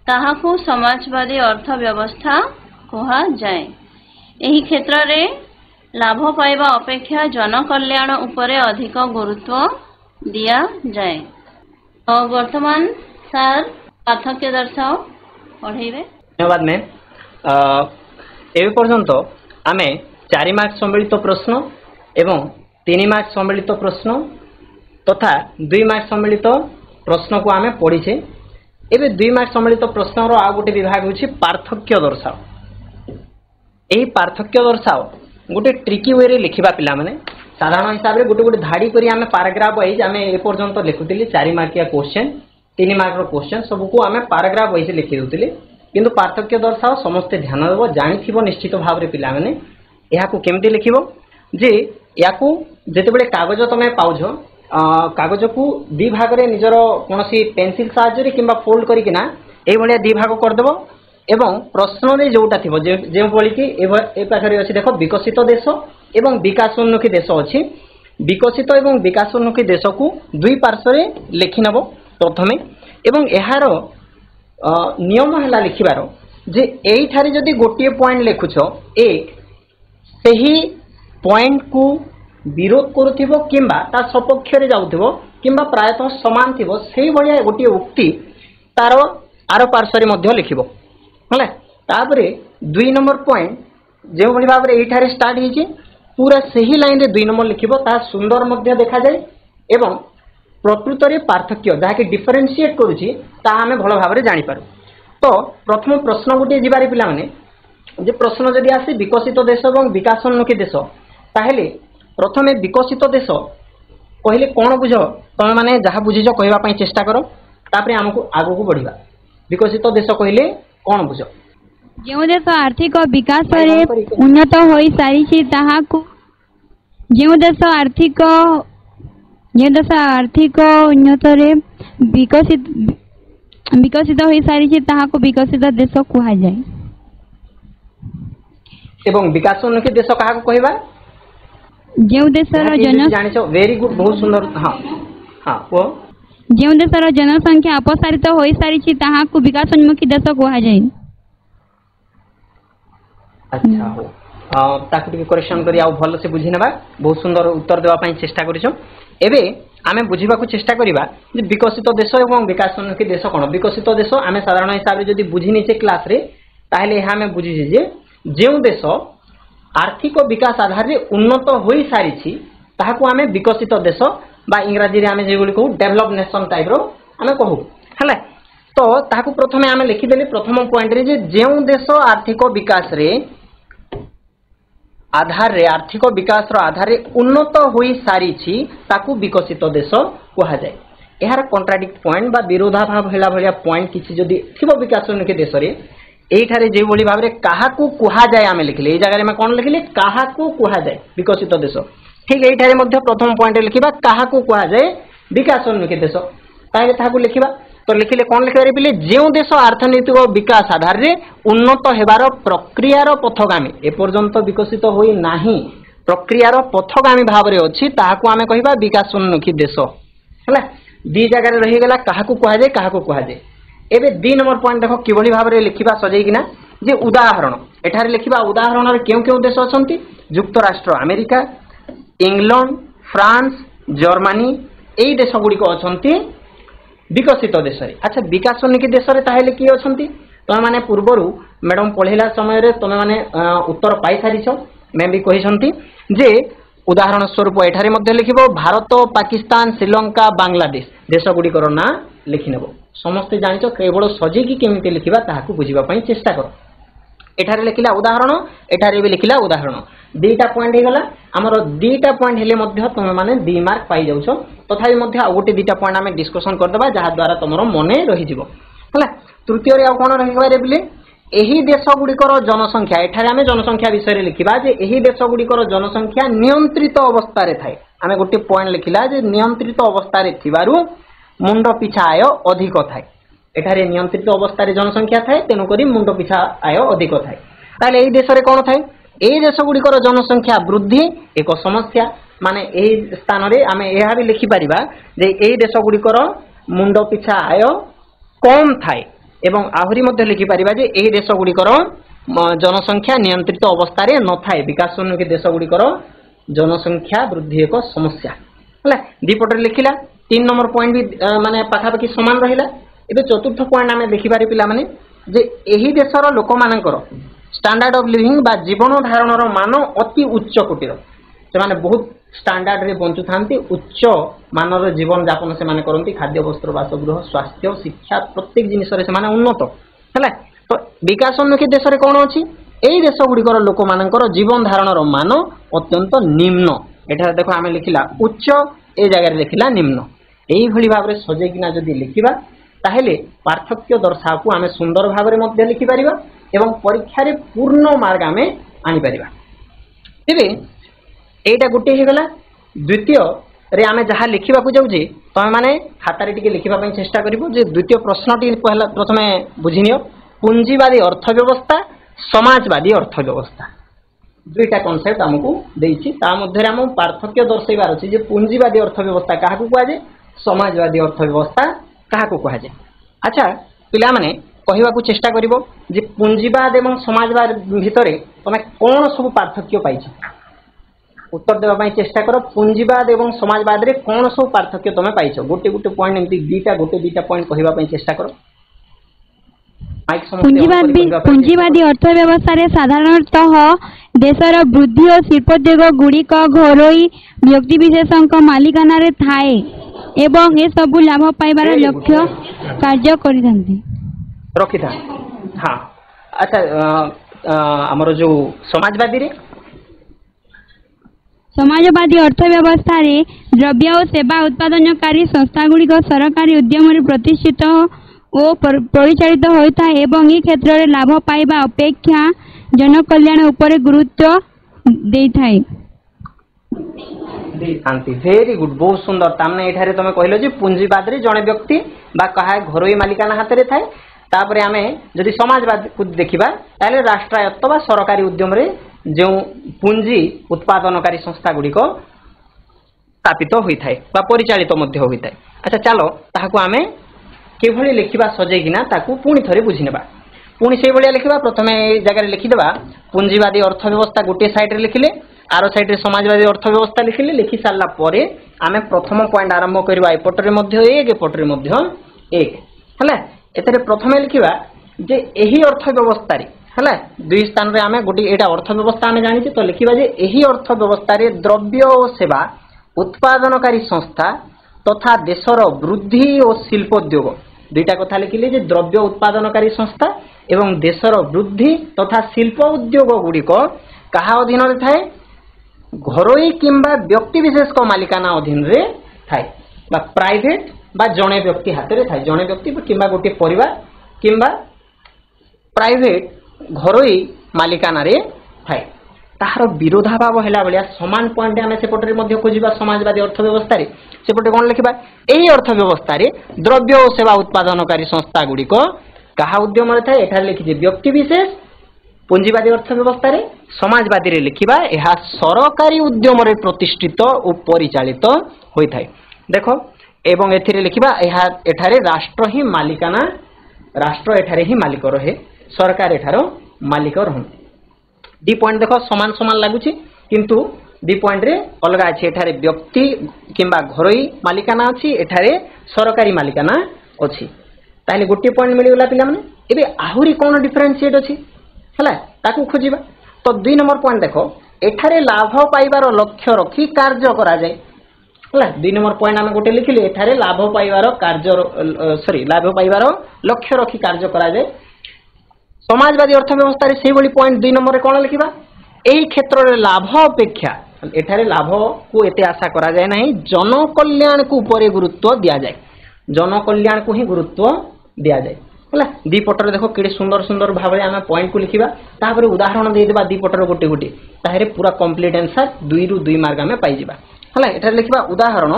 ତାହାକୁ ସମାଜବାଦୀ ଅର୍ଥ ବ୍ୟବସ୍ଥା କୁହାଯାଏ। ଏହି କ୍ଷେତ୍ରରେ ଲାଭ ପାଇବା ଅପେକ୍ଷା ଜନକଲ୍ୟାଣ ଉପରେ ଅଧିକ ଗୁରୁତ୍ୱ ଦିଆଯାଏ। ବର୍ତ୍ତମାନ ସାର୍ ପାର୍ଥକ୍ୟ ଦର୍ଶାଅ ପଢ଼େଇବେ। ଧନ୍ୟବାଦ ମ୍ୟାମ୍। ଏବେ ପର୍ଯ୍ୟନ୍ତ ଆମେ 4 ମାର୍କ ସମ୍ବଳିତ ପ୍ରଶ୍ନ ଏବଂ 3 ମାର୍କ ସମ୍ବଳିତ ପ୍ରଶ୍ନ ତଥା 2 ମାର୍କ ସମ୍ବଳିତ ପ୍ରଶ୍ନକୁ ଆମେ ପଢ଼ିଛେ। ଏବେ 2 ମାର୍କ ସମ୍ବଳିତ ପ୍ରଶ୍ନର ଆଉ ଗୋଟେ ବିଭାଗ ହେଉଛି ପାର୍ଥକ୍ୟ ଦର୍ଶାଅ। ଏହି ପାର୍ଥକ୍ୟ ଦର୍ଶାଅ ଗୋଟେ ଟ୍ରିକି ୱେରେ ଲେଖିବା ପିଲାମାନେ। ସାଧାରଣ ହିସାବରେ ଗୋଟେ ଗୋଟେ ଧାଡ଼ି କରି ଆମେ ପାରାଗ୍ରାଫ ୱାଇଜ୍ ଆମେ ଏପର୍ଯ୍ୟନ୍ତ ଲେଖୁଥିଲେ। 4 ମାର୍କିଆ କ୍ୱେଶ୍ଚନ୍ 3 ମାର୍କର କ୍ୱେଶ୍ଚନ୍ ସବୁକୁ ଆମେ ପାରାଗ୍ରାଫ ୱାଇଜ୍ ଲେଖି ଦେଉଥିଲେ। କିନ୍ତୁ ପାର୍ଥକ୍ୟ ଦର୍ଶାଅ ସମସ୍ତେ ଧ୍ୟାନ ଦେବ, ଜାଣିଥିବ ନିଶ୍ଚିତ ଭାବରେ ପିଲାମାନେ ଏହାକୁ କେମିତି ଲେଖିବ। ଯେ ୟାକୁ ଯେତେବେଳେ କାଗଜ ତମେ ପାଉଛ କାଗଜକୁ 2 ଭାଗରେ ନିଜର କୌଣସି ପେନସିଲ୍ ସାହାଯ୍ୟରେ କିମ୍ବା ଫୋଲ୍ଡ କରିକିନା ଏଇଭଳିଆ 2 ଭାଗ କରିଦେବ ଏବଂ ପ୍ରଶ୍ନରେ ଯେଉଁଟା ଥିବ ଯେଉଁଭଳି କି ଏ ପାଖରେ ଅଛି ଦେଖ ବିକଶିତ ଦେଶ ଏବଂ ବିକାଶୋନ୍ମୁଖୀ ଦେଶ ଅଛି। ବିକଶିତ ଏବଂ ବିକାଶୋନ୍ମୁଖୀ ଦେଶକୁ 2 ପାର୍ଶ୍ୱରେ ଲେଖିନେବ ପ୍ରଥମେ ଏବଂ ଏହାର ନିୟମ ହେଲା ଲେଖିବାର ଯେ ଏଇଠାରେ ଯଦି ଗୋଟିଏ ପଏଣ୍ଟ ଲେଖୁଛ ସେହି ପଏଣ୍ଟକୁ ବିରୋଧ କରୁଥିବ କିମ୍ବା ତା ସପକ୍ଷରେ ଯାଉଥିବ କିମ୍ବା ପ୍ରାୟତଃ ସମାନ ଥିବ ସେଇଭଳିଆ ଗୋଟିଏ ଉକ୍ତି ତାର ଆର ପାର୍ଶ୍ୱରେ ମଧ୍ୟ ଲେଖିବ ହେଲା। ତାପରେ 2 ନମ୍ବର ପଏଣ୍ଟ ଯେଉଁଭଳି ଭାବରେ ଏଇଠାରେ ଷ୍ଟାର୍ଟ ହେଇଛି ପୁରା ସେହି ଲାଇନରେ 2 ନମ୍ବର ଲେଖିବ। ତାହା ସୁନ୍ଦର ମଧ୍ୟ ଦେଖାଯାଏ ଏବଂ ପ୍ରକୃତରେ ପାର୍ଥକ୍ୟ ଯାହାକି ଡିଫରେନ୍ସିଏଟ୍ କରୁଛି ତାହା ଆମେ ଭଲ ଭାବରେ ଜାଣିପାରୁ। ତ ପ୍ରଥମ ପ୍ରଶ୍ନ ଗୋଟିଏ ଯିବାରେ ପିଲାମାନେ ଯେ ପ୍ରଶ୍ନ ଯଦି ଆସେ ବିକଶିତ ଦେଶ ଏବଂ ବିକାଶୋନ୍ମୁଖୀ ଦେଶ ତାହେଲେ ପ୍ରଥମେ ବିକଶିତ ଦେଶ କହିଲେ କ'ଣ ବୁଝ ତମେ ମାନେ ଯାହା ବୁଝିଛ କହିବା ପାଇଁ ଚେଷ୍ଟା କର ତାପରେ ଆମକୁ ଆଗକୁ ବଢ଼ିବା। ବିକଶିତ ଦେଶ କହିଲେ କ'ଣ ବୁଝ? ଯେଉଁ ଦେଶ ଆର୍ଥିକ ବିକାଶରେ ଉନ୍ନତ ହୋଇସାରିଛି ତାହାକୁ ଯେଉଁ ଦେଶ ଆର୍ଥିକ ଉନ୍ନତରେ ବିକଶିତ ହୋଇ ସାରିଛି ତାହାକୁ ବିକଶିତ ଦେଶ କୁହାଯାଏ। ଏବଂ ବିକାଶୋନ୍ମୁଖୀ ଦେଶ କାହାକୁ କହିବା? ଯେଉଁ ଦେଶର ଜାଣିଛ ଭେରି ଗୁଡ୍, ବହୁତ ସୁନ୍ଦର। ହଁ ହଁ କୁହ। ଯେଉଁ ଦେଶର ଜନସଂଖ୍ୟା ଅପସାରିତ ହୋଇ ସାରିଛି ତାହାକୁ ବିକାଶୋନ୍ମୁଖୀ ଦେଶ କୁହାଯାଏ। ଆଚ୍ଛା ହଉ, ତାକୁ ଟିକେ କରେକ୍ସନ କରି ଆଉ ଭଲସେ ବୁଝି ନେବା। ବହୁତ ସୁନ୍ଦର ଉତ୍ତର ଦେବା ପାଇଁ ଚେଷ୍ଟା କରିଛ। ଏବେ ଆମେ ବୁଝିବାକୁ ଚେଷ୍ଟା କରିବା ଯେ ବିକଶିତ ଦେଶ ଏବଂ ବିକାଶୋନ୍ମୁଖୀ ଦେଶ କ'ଣ। ବିକଶିତ ଦେଶ ଆମେ ସାଧାରଣ ହିସାବରେ ଯଦି ବୁଝି ନେଇଛେ କ୍ଲାସରେ, ତାହେଲେ ଏହା ଆମେ ବୁଝିଛେ ଯେ ଯେଉଁ ଦେଶ ଆର୍ଥିକ ବିକାଶ ଆଧାରରେ ଉନ୍ନତ ହୋଇସାରିଛି ତାହାକୁ ଆମେ ବିକଶିତ ଦେଶ ବା ଇଂରାଜୀରେ ଆମେ ଯେଭଳି କହୁ ଡେଭଲପ ନେସନ ଟାଇପ୍ର ଆମେ କହୁ ହେଲା। ତ ତାହାକୁ ପ୍ରଥମେ ଆମେ ଲେଖିଦେଲେ ପ୍ରଥମ ପଏଣ୍ଟରେ ଯେ ଯେଉଁ ଦେଶ ଆର୍ଥିକ ବିକାଶରେ ଆର୍ଥିକ ବିକାଶର ଆଧାରରେ ଉନ୍ନତ ହୋଇସାରିଛି ତାକୁ ବିକଶିତ ଦେଶ କୁହାଯାଏ। ଏହାର କଣ୍ଟ୍ରାଡିକ୍ଟ ପଏଣ୍ଟ ବା ବିରୋଧାଭାବ ହେଲା ଭଳିଆ ପଏଣ୍ଟ କିଛି ଯଦି ଥିବ ବିକାଶୋନ୍ମୁଖୀ ଦେଶରେ, এইଠାରେ যেভাবে ভাবে কাহাকু কুহাযায় আমি লিখিলে, এই জায়গায় আমি কোন লিখিলে কাহাকু কুহাযায় বিকশিত দেশ। ঠিক এইଠାରେ ମଧ୍ୟ প্রথম পয়েন্টে লিখিবা কাহাকু কুহাযায় বিকাশোন্মুখী দেশ। তাহলে তাহাকু লিখিবা। তো লিখিলে কোন লিখিবারে পিলে ଯେଉଁ ଦେଶ ଅର୍ଥନୈତିକ ବିକାଶ ଆଧାରରେ ଉନ୍ନତ ହେବାର ପ୍ରକ୍ରିୟାର ପଥଗାମୀ, ଏପର୍ଯ୍ୟନ୍ତ ବିକଶିତ ହୋଇ ନାହିଁ, ପ୍ରକ୍ରିୟାର ପଥଗାମୀ ଭାବରେ ଅଛି, ତାହାକୁ ଆମେ କହିବା ବିକାଶୋନ୍ମୁଖୀ ଦେଶ ହେଲା। ଦି ଜାଗାରେ ରହିଗଲା କାହାକୁ କୁହାଯାଏ କାହାକୁ କୁହାଯାଏ। ଏବେ 2 ନମ୍ବର ପଏଣ୍ଟ ଦେଖ কিভাবে ভাবে লিখিবা সজাইকিনা যে উদাহরণ। এঠারে লিখিবা উদাহরণরে কেউ কেউ দেশ অছন্তি? যুক্তরাষ্ট্র আমেরিকা, ইংল্যান্ড, ফ্রান্স, জার্মানি, এই দেশগুড়িক অছন্তি বিকশিত দেশরে। আচ্ছা বিকাশোন্মুখী দেশরে তাহলে কি অছন্তি? তুমি মানে পূর্বরু ম্যাডাম পড়াইলা সমୟରେ তুমি মানে উত্তর পাই সারিছ। ম্যাম বি কহিছন্তি যে উদাহরণ স্বরূপ এঠারে মধ্যে লিখিব ভারত, পাকিস্তান, শ্রীলঙ্কা, বাংলাদেশ দেশগুড়িকর না লিখি নেব। সমস্তে জানিছ কেবল সজেইকি কেমিতি লিখিবা তাহাকু বুঝিবা পাই চেষ্টা কর। এঠারে লিখিলা উদাহরণ, এঠারে বি লিখিলা উদাহরণ। দুইটা পয়েন্ট হয়ে গলা। আমার দুইটা পয়েন্ট হেলে মধ্য তুমি মানে 2 মার্ক পাই যাউছ। তথাপি মধ্য আর গোটে দুইটা পয়েন্ট আমি ডিসকশন করদেবা যাহা দ্বারা তোমার মনে রহিଯିବ ହେଲା। তৃতীয়রে আর কোন রহিবারে বিলে ଏହି ଦେଶଗୁଡ଼ିକର ଜନସଂଖ୍ୟା, ଏଠାରେ ଆମେ ଜନସଂଖ୍ୟା ବିଷୟରେ ଲେଖିବା ଯେ ଏହି ଦେଶଗୁଡ଼ିକର ଜନସଂଖ୍ୟା ନିୟନ୍ତ୍ରିତ ଅବସ୍ଥାରେ ଥାଏ। ଆମେ ଗୋଟେ ପଏଣ୍ଟ ଲେଖିଲା ଯେ ନିୟନ୍ତ୍ରିତ ଅବସ୍ଥାରେ ଥିବାରୁ ମୁଣ୍ଡ ପିଛା ଆୟ ଅଧିକ ଥାଏ। ଏଠାରେ ନିୟନ୍ତ୍ରିତ ଅବସ୍ଥାରେ ଜନସଂଖ୍ୟା ଥାଏ, ତେଣୁକରି ମୁଣ୍ଡ ପିଛା ଆୟ ଅଧିକ ଥାଏ। ତାହେଲେ ଏହି ଦେଶରେ କ'ଣ ଥାଏ? ଏହି ଦେଶଗୁଡ଼ିକର ଜନସଂଖ୍ୟା ବୃଦ୍ଧି ଏକ ସମସ୍ୟା। ମାନେ ଏହି ସ୍ଥାନରେ ଆମେ ଏହା ବି ଲେଖିପାରିବା ଯେ ଏହି ଦେଶଗୁଡ଼ିକର ମୁଣ୍ଡ ପିଛା ଆୟ କମ୍ ଥାଏ ଏବଂ ଆହୁରି ମଧ୍ୟ ଲେଖିପାରିବା ଯେ ଏହି ଦେଶଗୁଡ଼ିକର ଜନସଂଖ୍ୟା ନିୟନ୍ତ୍ରିତ ଅବସ୍ଥାରେ ନଥାଏ। ବିକାଶୋନ୍ମୁଖୀ ଦେଶଗୁଡ଼ିକର ଜନସଂଖ୍ୟା ବୃଦ୍ଧି ଏକ ସମସ୍ୟା ହେଲା। ଦୁଇପଟରେ ଲେଖିଲା। 3 ନମ୍ବର ପଏଣ୍ଟ ବି ମାନେ ପାଖାପାଖି ସମାନ ରହିଲା। ଏବେ ଚତୁର୍ଥ ପଏଣ୍ଟ ଆମେ ଦେଖିପାରି ପିଲାମାନେ ଯେ ଏହି ଦେଶର ଲୋକମାନଙ୍କର ଷ୍ଟାଣ୍ଡାର୍ଡ ଅଫ୍ ଲିଭିଂ ବା ଜୀବନ ଧାରଣର ମାନ ଅତି ଉଚ୍ଚ କୋଟିର। ସେମାନେ ବହୁତ ଷ୍ଟାଣ୍ଡାର୍ଡରେ ବଞ୍ଚୁଥାନ୍ତି, ଉଚ୍ଚ ମାନର ଜୀବନ ଯାପନ ସେମାନେ କରନ୍ତି। ଖାଦ୍ୟ, ବସ୍ତ୍ର, ବାସଗୃହ, ସ୍ୱାସ୍ଥ୍ୟ, ଶିକ୍ଷା ପ୍ରତ୍ୟେକ ଜିନିଷରେ ସେମାନେ ଉନ୍ନତ ହେଲା। ତ ବିକାଶୋନ୍ମୁଖୀ ଦେଶରେ କ'ଣ ଅଛି? ଏହି ଦେଶଗୁଡ଼ିକର ଲୋକମାନଙ୍କର ଜୀବନ ଧାରଣର ମାନ ଅତ୍ୟନ୍ତ ନିମ୍ନ। ଏଠାରେ ଦେଖ ଆମେ ଲେଖିଲା ଉଚ୍ଚ, ଏ ଜାଗାରେ ଲେଖିଲା ନିମ୍ନ। এইভাবে ভাবে সজাইকিনা যদি লিখিবা তাহলে পার্থক্য দর্শাকু আমি সুন্দর ভাবে মধ্যে লিখিপারিবা এবং পরীক্ষার পূর্ণ মার্ক আমি আনিপারিবা। তেবে এইটা গোটে হয়ে গলা। দ্বিতীয় রে আমি যাহা লিখিবাকু যাউছি তুমি মানে খাতারে টিকে লিখিবা পাই চেষ্টা করিব যে দ্বিতীয় প্রশ্নটি প্রথমে বুঝি নিও। পুঞ্জিবাদী অর্থব্যবস্থা, সমাজবাদী অর্থব্যবস্থা, দুইটা কনসেপ্ট আমকু দেইছি। তা মধ্যে আমি পার্থক্য দর্শাইবার আছে যে পুঞ্জিবাদী অর্থব্যবস্থা কাহাকু কুহাযায়, সমাজবাদী অর্থব্যবস্থা কাহাকু কুহাযায়। আচ্ছা পিলামানে কহিবাকু চেষ্টা করিব যে পুঞ্জিবাদ এবং সমাজবাদ ভিতরে তুমি কোন সবু পার্থক্য পাইছ? উত্তর দেওয়া পাই চেষ্টা কর। পুঞ্জিবাদ এবং সমাজবাদরে কোন সবু পার্থক্য তুমি পাইছ? গোটে গোটে পয়েন্ট এমতি গোটে দুইটা পয়েন্ট কহিবা পাই চেষ্টা কর। পুঞ্জিবাদী অর্থব্যবস্থাରେ ସାଧାରଣତଃ ଦେଶର ବୃଦ୍ଧି ଓ ଶିଳ୍ପୋଦ୍ୟୋଗ ଗୁଡ଼ିକ ଘରୋଇ ବ୍ୟକ୍ତିବିଶେଷଙ୍କ ମାଲିକାନାରେ ଥାଏ ଏବଂ ଏସବୁ ଲାଭ ପାଇବାର ଲକ୍ଷ୍ୟ କାର୍ଯ୍ୟ କରିଥାନ୍ତି ରଖିଥାନ୍ତି। ହଁ ଆଚ୍ଛା ଆମର ଯୋଉ ସମାଜବାଦୀ ଅର୍ଥବ୍ୟବସ୍ଥାରେ ଦ୍ରବ୍ୟ ଓ ସେବା ଉତ୍ପାଦନକାରୀ ସଂସ୍ଥାଗୁଡ଼ିକ ସରକାରୀ ଉଦ୍ୟମରେ ପ୍ରତିଷ୍ଠିତ ଓ ପରିଚାଳିତ ହୋଇଥାଏ ଏବଂ ଏହି କ୍ଷେତ୍ରରେ ଲାଭ ପାଇବା ଅପେକ୍ଷା ଜନକଲ୍ୟାଣ ଉପରେ ଗୁରୁତ୍ୱ ଦେଇଥାଏ। ଦେଇଥାନ୍ତି। भेरी गुड, बहुत सुंदर। तामने एठारे तमे कहलो जे पूंजीवाद रे जणे व्यक्ति बा कहा घरोई मालिकाना हाथ रे थाए। तापरे आमे जदि समाजवाद को देखिबा ताले राष्ट्रायत्त बा सरकारी उद्यम रे जो पूंजी उत्पादनकारी संस्था गुडी को स्थापित होई थाए बा परिचालित मध्य होई थाए। अच्छा चलो ताहाको आमे केभଳି लिखिबा सजे किना ताकू पुणी थरे बुझिनेबा। पुणी से भलिया लिखिबा। प्रथमे ए जगह रे लिखि देबा पूंजीवादी अर्थव्यवस्था गोटे साइड रे लिखिले, आरो साइड रे समाजवादी अर्थव्यवस्था लिखिले। लिखि सारला परे आमे प्रथम पॉइंट आरंभ करबा एपटरे मध्य एक एपटरे मध्य एक हला। एतरे प्रथमे लिखिबा जे एही अर्थव्यवस्था रे हला दुई स्थान रे आमे गोटे एटा अर्थव्यवस्था आमे जानि तो लिखिबा जे एही अर्थव्यवस्था रे द्रव्य और सेवा उत्पादनकारी संस्था तथा देशर वृद्धि और शिल्पोद्योग दुईटा कथा लिखिले जे द्रव्य उत्पादनकारी संस्था एवं देशर वृद्धि तथा शिल्प उद्योग गुड़िक कहा अधीन रे थाए घरोई किंबा व्यक्ति विशेष को मालिकाना अधीन रे थाए बा प्राइवेट बा जणे व्यक्ति हाथ रे थाए। जणे व्यक्ति किंबा गोटे परिवार किंबा प्राइवेट घरोई मालिकाना रे थाए। ताहार विरोधाभाव हैला बलिया समान पॉइंट आमे सेपटरे मध्य खोजिबा समाजवादी अर्थव्यवस्था रे। सेपटे कोन लिखिबा एही अर्थव्यवस्था रे द्रव्य और सेवा उत्पादनकारी संस्था गुड़िक कहा उद्यम रे थाए। एठार लिखि जे व्यक्ति विशेष पूंजीवादी अर्थव्यवस्था रे। समाजवादी रे लिखिबा एहा सरकारी उद्यम रे प्रतिष्ठित और परिचालित होई थाए। देखो एवं एथिरे लिखिबा एहा एठारे राष्ट्र ही मालिकाना, राष्ट्र एठारे ही मालिक रहे, सरकार एठारो मालिक रहନ୍ତି। दी पॉइंट देखो समान समान लागुची किंतु दी पॉइंट रे अलगा अछि। एठारे व्यक्ति किंबा घरोई मालिकाना अछि, एठारे सरकारी मालिकाना अछि। ताले गोटे पॉइंट मिली गला पिला माने। एबे आहुरी कोन डिफरेंशिएट अछि हला ताकू खोजिबा। तो 2 नंबर पॉइंट देखो एठारे लाभ पाइबार लक्ष्य रखी कार्य करा जाय हला। 2 नंबर पॉइंट आमे गोटे लिखिले एठारे लाभ पाइबार कार्य लाभ पाइबार लक्ष्य रखी कार्य करा जाय। समाजवादी अर्थव्यवस्था रे सेही बली पॉइंट 2 नंबर रे कोन लिखिबा एही क्षेत्र रे लाभ अपेक्षा एठारे लाभ को एते आशा करा जाय नाही, जन कल्याण को ऊपर गुरुत्व दिया जाय। जन कल्याण को ही गुरुत्व दिया जाय हला। दी पटर देखो केडे सुंदर सुंदर भाबरे आमे पॉइंट को लिखिबा, तापरे उदाहरण दे देबा दी पटर गोटे गोटे, ताहेरे पूरा कंप्लीट आंसर 2 रु 2 मार्क आमे पाई जिबा हला। एठारे लिखिबा उदाहरण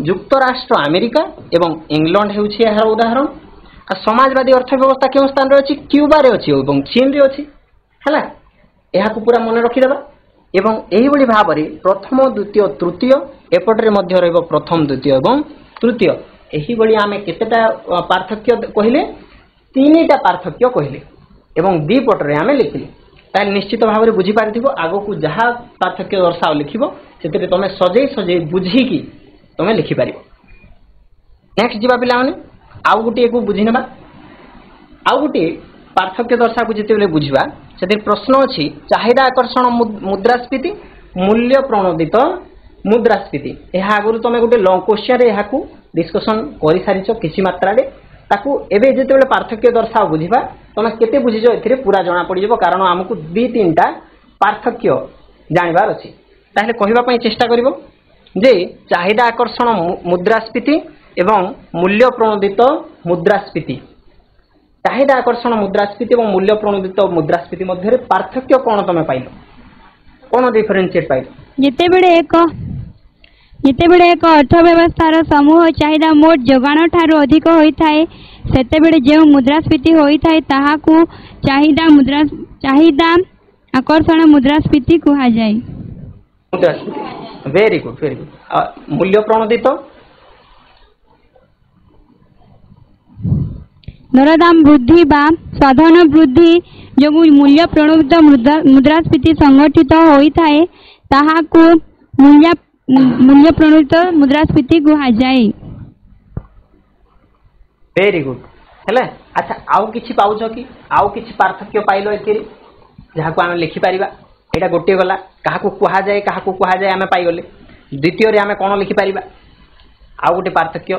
युक्तराष्ट्र अमेरिका एवं इंग्लैंड हेउछि एहार उदाहरण। आ समाजवादी अर्थव्यवस्था केउ स्थान रे अछि क्यूबा रे अछि एवं चीन रे अछि हला। एहा को पूरा मन रखि देबा एवं एही बडी भाबरे प्रथम द्वितीय तृतीय एपटरे मध्य रहबो प्रथम द्वितीय एवं तृतीय। एही बडी आमे केतेटा पार्थक्य कहिले 3टा पार्थक्य कहिले एवं दी पटरे आमे लिखिले। ताल निश्चित भाबरे बुझी पारिथिबो आगो को जहा पार्थक्य दर्शाओ लिखिबो सेते तमे सजे सजे बुझी की तमे लिखि पारिबो। नेक्स्ट जिबा पिला माने आउ गुटी को बुझिनेबा। आउ गुटी पार्थक्य दर्शा को जेते बेले बुझिबा सेते प्रश्न अछि चाहिदा आकर्षण मुद्रास्फीति मूल्य प्रणोदित मुद्रास्फीति। एहा आगुरु तमे गुटे लॉन्ग क्वेश्चन रे एहा को डिस्कशन करि सारिछो किछि मात्रा रे। ताकू एबे जेते बेले पार्थक्य दर्शा बुझिबा तमे केते बुझिजो एथिरे पूरा जणा पड़ि जबो, कारण हमकु 2-3टा पार्थक्य जानिबार अछि। ताहले कहिबा पई चेष्टा करिवो जे चाहिदा आकर्षण मुद्रास्फीति एवं मूल्य प्रणोदित मुद्रास्फीति। चाहिदा आकर्षण मुद्रास्फीति एवं मूल्य प्रणोदित मुद्रास्फीति मध्य पार्थक्य कौन तमे पाइलो, कौन डिफरेंशिएट पाइलो? जेतेबेले एक अर्थव्यवस्थार समूह चाहिदा मोट जोगाण ठारू अधिक होइथाय सेतेबेले जे मुद्रास्फीति होइथाय ताहाकू चाहिदा आकर्षण मुद्रास्फीति कुहा जाय। मुद्रास्फीति वेरी गुड वेरी गुड। मूल्य प्रणोदित दरदाम वृद्धि बा साधारण वृद्धि जो मूल्य प्रणोदित मुद्रास्फीति संगठित होइथाय ताहाकू मूल्य प्रणोदित मुद्रास्फीति कुहा जाय। वेरी गुड हेले। अच्छा आउ किछि पाउछ कि आउ किछि पार्थक्य पाइलो एथिरे जहाको आमे लिखि परिबा? एटा गोटे गला काहाकू कुहा जाय आमे पाइ गले। द्वितीय रे आमे कोन लिखि परिबा? आउ गोटे पार्थक्य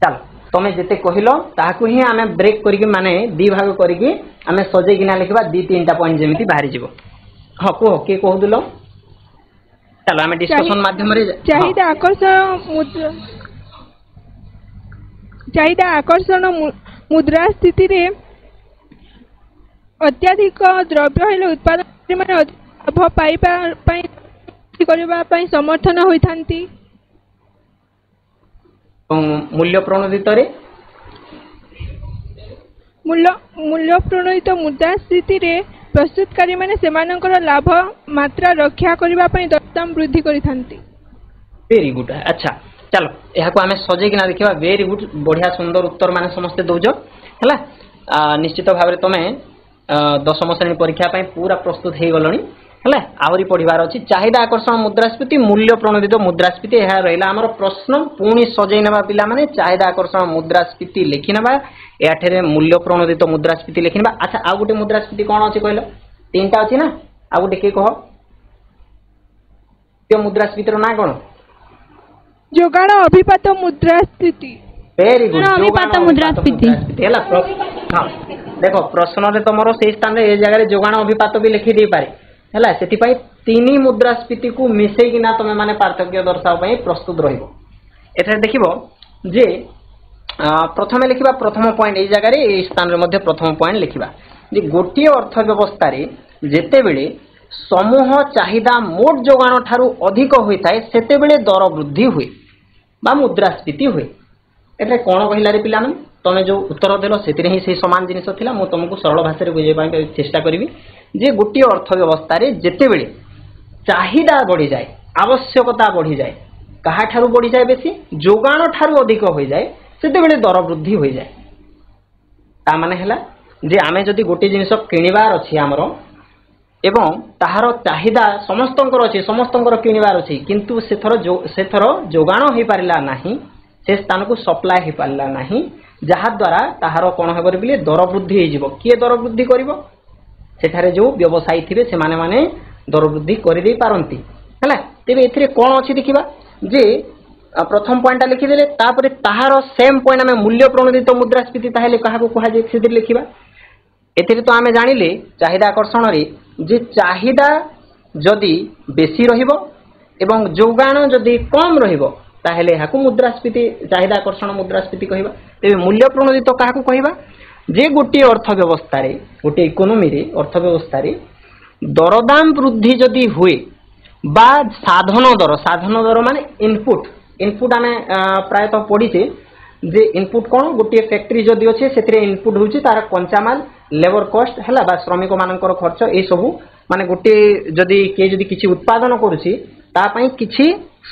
चल तमे जेते कहिलो ताहाकू ही आमे ब्रेक करिके माने दी भाग करिके आमे सजे किना लिखबा 2-3टा पॉइंट जेमिति बाहरी जिवो। हां को के कहू दिलो चलो आमे डिस्कशन माध्यम रे चाहिदा आकर्षण मुद्रास्फीति रे अत्याधिक द्रव्य हेले उत्पादन माने लाभ पाइबा पई କରିବା ପାଇଁ ସମର୍ଥନ ହୋଇଥାନ୍ତି। ମୂଲ୍ୟ ପ୍ରଣୋଦିତରେ ମୂଲ୍ୟ ପ୍ରଣୋଦିତ ମୁଦ୍ରାସ୍ଫୀତିରେ ପ୍ରସ୍ତୁତକାରୀମାନେ ସେମାନଙ୍କର ଲାଭ ମାତ୍ରା ରକ୍ଷା କରିବା ପାଇଁ ଦରଦାମ ବୃଦ୍ଧି କରିଥାନ୍ତି। Very good. ଆଚ୍ଛା ଚାଲ ଏହାକୁ ଆମେ ସଜେଇକିନା ଦେଖିବା। ଭେରି ଗୁଡ୍, ବଢିଆ ସୁନ୍ଦର ଉତ୍ତର ମାନେ ସମସ୍ତେ ଦଉଛ ହେଲା। ନିଶ୍ଚିତ ଭାବରେ ତମେ ଦଶମ ଶ୍ରେଣୀ ପରୀକ୍ଷା ପାଇଁ ପୁରା ପ୍ରସ୍ତୁତ ହେଇଗଲଣି ହେଲା। ଆହୁରି ପଢିବାର ଅଛି। ଚାହିଦା ଆକର୍ଷଣ ମୁଦ୍ରାସ୍ଫୀତି, ମୂଲ୍ୟ ପ୍ରଣୋଦିତ ମୁଦ୍ରାସ୍ଫୀତି, ଏହା ରହିଲା ଆମର ପ୍ରଶ୍ନ। ପୁଣି ସଜେଇ ନେବା ପିଲାମାନେ। ଚାହିଦା ଆକର୍ଷଣ ମୁଦ୍ରାସ୍ଫୀତି ଲେଖିନେବା, ଏଠାରେ ମୂଲ୍ୟ ପ୍ରଣୋଦିତ ମୁଦ୍ରାସ୍ଫୀତି ଲେଖିନେବା। ଆଚ୍ଛା ଆଉ ଗୋଟେ ମୁଦ୍ରାସ୍ଫୀତି କଣ ଅଛି କହିଲ? ତିନିଟା ଅଛି ନା, ଆଉ ଗୋଟେ କିଏ କହ? ମୁଦ୍ରାସ୍ଫୀତିର ନାଁ କଣ? ଯୋଗାଣ ଅଭିପାତ ମୁଦ୍ରାସ୍ଫୀତି। ଭେରି ଗୁଡ୍, ଅନୁପାତ ମୁଦ୍ରାସ୍ଫୀତି ହେଲା। ହଁ ଦେଖ ପ୍ରଶ୍ନରେ ତମର ସେଇ ସ୍ଥାନରେ ଏ ଜାଗାରେ ଯୋଗାଣ ଅଭିପାତ ବି ଲେଖି ଦେଇପାରେ ହେଲା। ସେଥିପାଇଁ ତିନି ମୁଦ୍ରାସ୍ଫୀତିକୁ ମିଶେଇକିନା ତମେ ମାନେ ପାର୍ଥକ୍ୟ ଦର୍ଶାଇବା ପାଇଁ ପ୍ରସ୍ତୁତ ରହିବ। ଏଠାରେ ଦେଖିବ ଯେ ପ୍ରଥମେ ଲେଖିବା ପ୍ରଥମ ପଏଣ୍ଟ, ଏଇ ଜାଗାରେ ଏଇ ସ୍ଥାନରେ ମଧ୍ୟ ପ୍ରଥମ ପଏଣ୍ଟ ଲେଖିବା ଯେ ଗୋଟିଏ ଅର୍ଥ ବ୍ୟବସ୍ଥାରେ ଯେତେବେଳେ ସମୂହ ଚାହିଦା ମୋଟ ଯୋଗାଣ ଠାରୁ ଅଧିକ ହୋଇଥାଏ ସେତେବେଳେ ଦର ବୃଦ୍ଧି ହୁଏ ବା ମୁଦ୍ରାସ୍ଫୀତି ହୁଏ। ଏଠାରେ କଣ କହିଲା ରେ ପିଲାମାନେ? ତମେ ଯୋଉ ଉତ୍ତର ଦେଲ ସେଥିରେ ହିଁ ସେଇ ସମାନ ଜିନିଷ ଥିଲା। ମୁଁ ତମକୁ ସରଳ ଭାଷାରେ ବୁଝେଇବା ପାଇଁ ଚେଷ୍ଟା କରିବି ଯେ ଗୋଟିଏ ଅର୍ଥ ବ୍ୟବସ୍ଥାରେ ଯେତେବେଳେ ଚାହିଦା ବଢିଯାଏ, ଆବଶ୍ୟକତା ବଢିଯାଏ, କାହାଠାରୁ ବଢିଯାଏ ବେଶୀ? ଯୋଗାଣ ଠାରୁ ଅଧିକ ହୋଇଯାଏ, ସେତେବେଳେ ଦର ବୃଦ୍ଧି ହୋଇଯାଏ। ତା ମାନେ ହେଲା ଯେ ଆମେ ଯଦି ଗୋଟିଏ ଜିନିଷ କିଣିବାର ଅଛି ଆମର ଏବଂ ତାହାର ଚାହିଦା ସମସ୍ତଙ୍କର ଅଛି, ସମସ୍ତଙ୍କର କିଣିବାର ଅଛି, କିନ୍ତୁ ସେଥର ଯୋଗାଣ ହେଇପାରିଲା ନାହିଁ, ସେ ସ୍ଥାନକୁ ସପ୍ଲାଏ ହେଇପାରିଲା ନାହିଁ, ଯାହାଦ୍ୱାରା ତାହାର କ'ଣ ହେବ ବୋଲି ଦର ବୃଦ୍ଧି ହେଇଯିବ। କିଏ ଦର ବୃଦ୍ଧି କରିବ? ସେଠାରେ ଯେଉଁ ବ୍ୟବସାୟୀ ଥିବେ ସେମାନେ ମାନେ ଦର ବୃଦ୍ଧି କରିଦେଇ ପାରନ୍ତି ହେଲା। ତେବେ ଏଥିରେ କ'ଣ ଅଛି ଦେଖିବା ଯେ ପ୍ରଥମ ପଏଣ୍ଟଟା ଲେଖିଦେଲେ, ତାପରେ ତାହାର ସେମ୍ ପଏଣ୍ଟ ଆମେ ମୂଲ୍ୟ ପ୍ରଣୋଦିତ ମୁଦ୍ରାସ୍ଫୀତି ତାହେଲେ କାହାକୁ କୁହାଯାଏ ସେଥିରେ ଲେଖିବା। ଏଥିରେ ତ ଆମେ ଜାଣିଲେ ଚାହିଦା ଆକର୍ଷଣରେ ଯେ ଚାହିଦା ଯଦି ବେଶୀ ରହିବ ଏବଂ ଯୋଗାଣ ଯଦି କମ୍ ରହିବ ତାହେଲେ ଏହାକୁ ମୁଦ୍ରାସ୍ଫୀତି, ଚାହିଦା ଆକର୍ଷଣ ମୁଦ୍ରାସ୍ଫୀତି କହିବା। ତେବେ ମୂଲ୍ୟ ପ୍ରଣୋଦିତ କାହାକୁ କହିବା? ଯେ ଗୋଟିଏ ଅର୍ଥ ବ୍ୟବସ୍ଥାରେ, ଗୋଟିଏ ଇକୋନୋମିରେ, ଅର୍ଥ ବ୍ୟବସ୍ଥାରେ ଦରଦାମ ବୃଦ୍ଧି ଯଦି ହୁଏ ବା ସାଧନ ଦର ମାନେ ଇନପୁଟ ଆମେ ପ୍ରାୟତଃ ପଢିଛେ ଯେ ଇନପୁଟ କ'ଣ? ଗୋଟିଏ ଫ୍ୟାକ୍ଟ୍ରି ଯଦି ଅଛି ସେଥିରେ ଇନପୁଟ ହେଉଛି ତାର କଞ୍ଚାମାଲ, ଲେବର କଷ୍ଟ ହେଲା ବା ଶ୍ରମିକ ମାନଙ୍କର ଖର୍ଚ୍ଚ, ଏସବୁ ମାନେ ଗୋଟିଏ ଯଦି କିଏ ଯଦି କିଛି ଉତ୍ପାଦନ କରୁଛି ତା ପାଇଁ କିଛି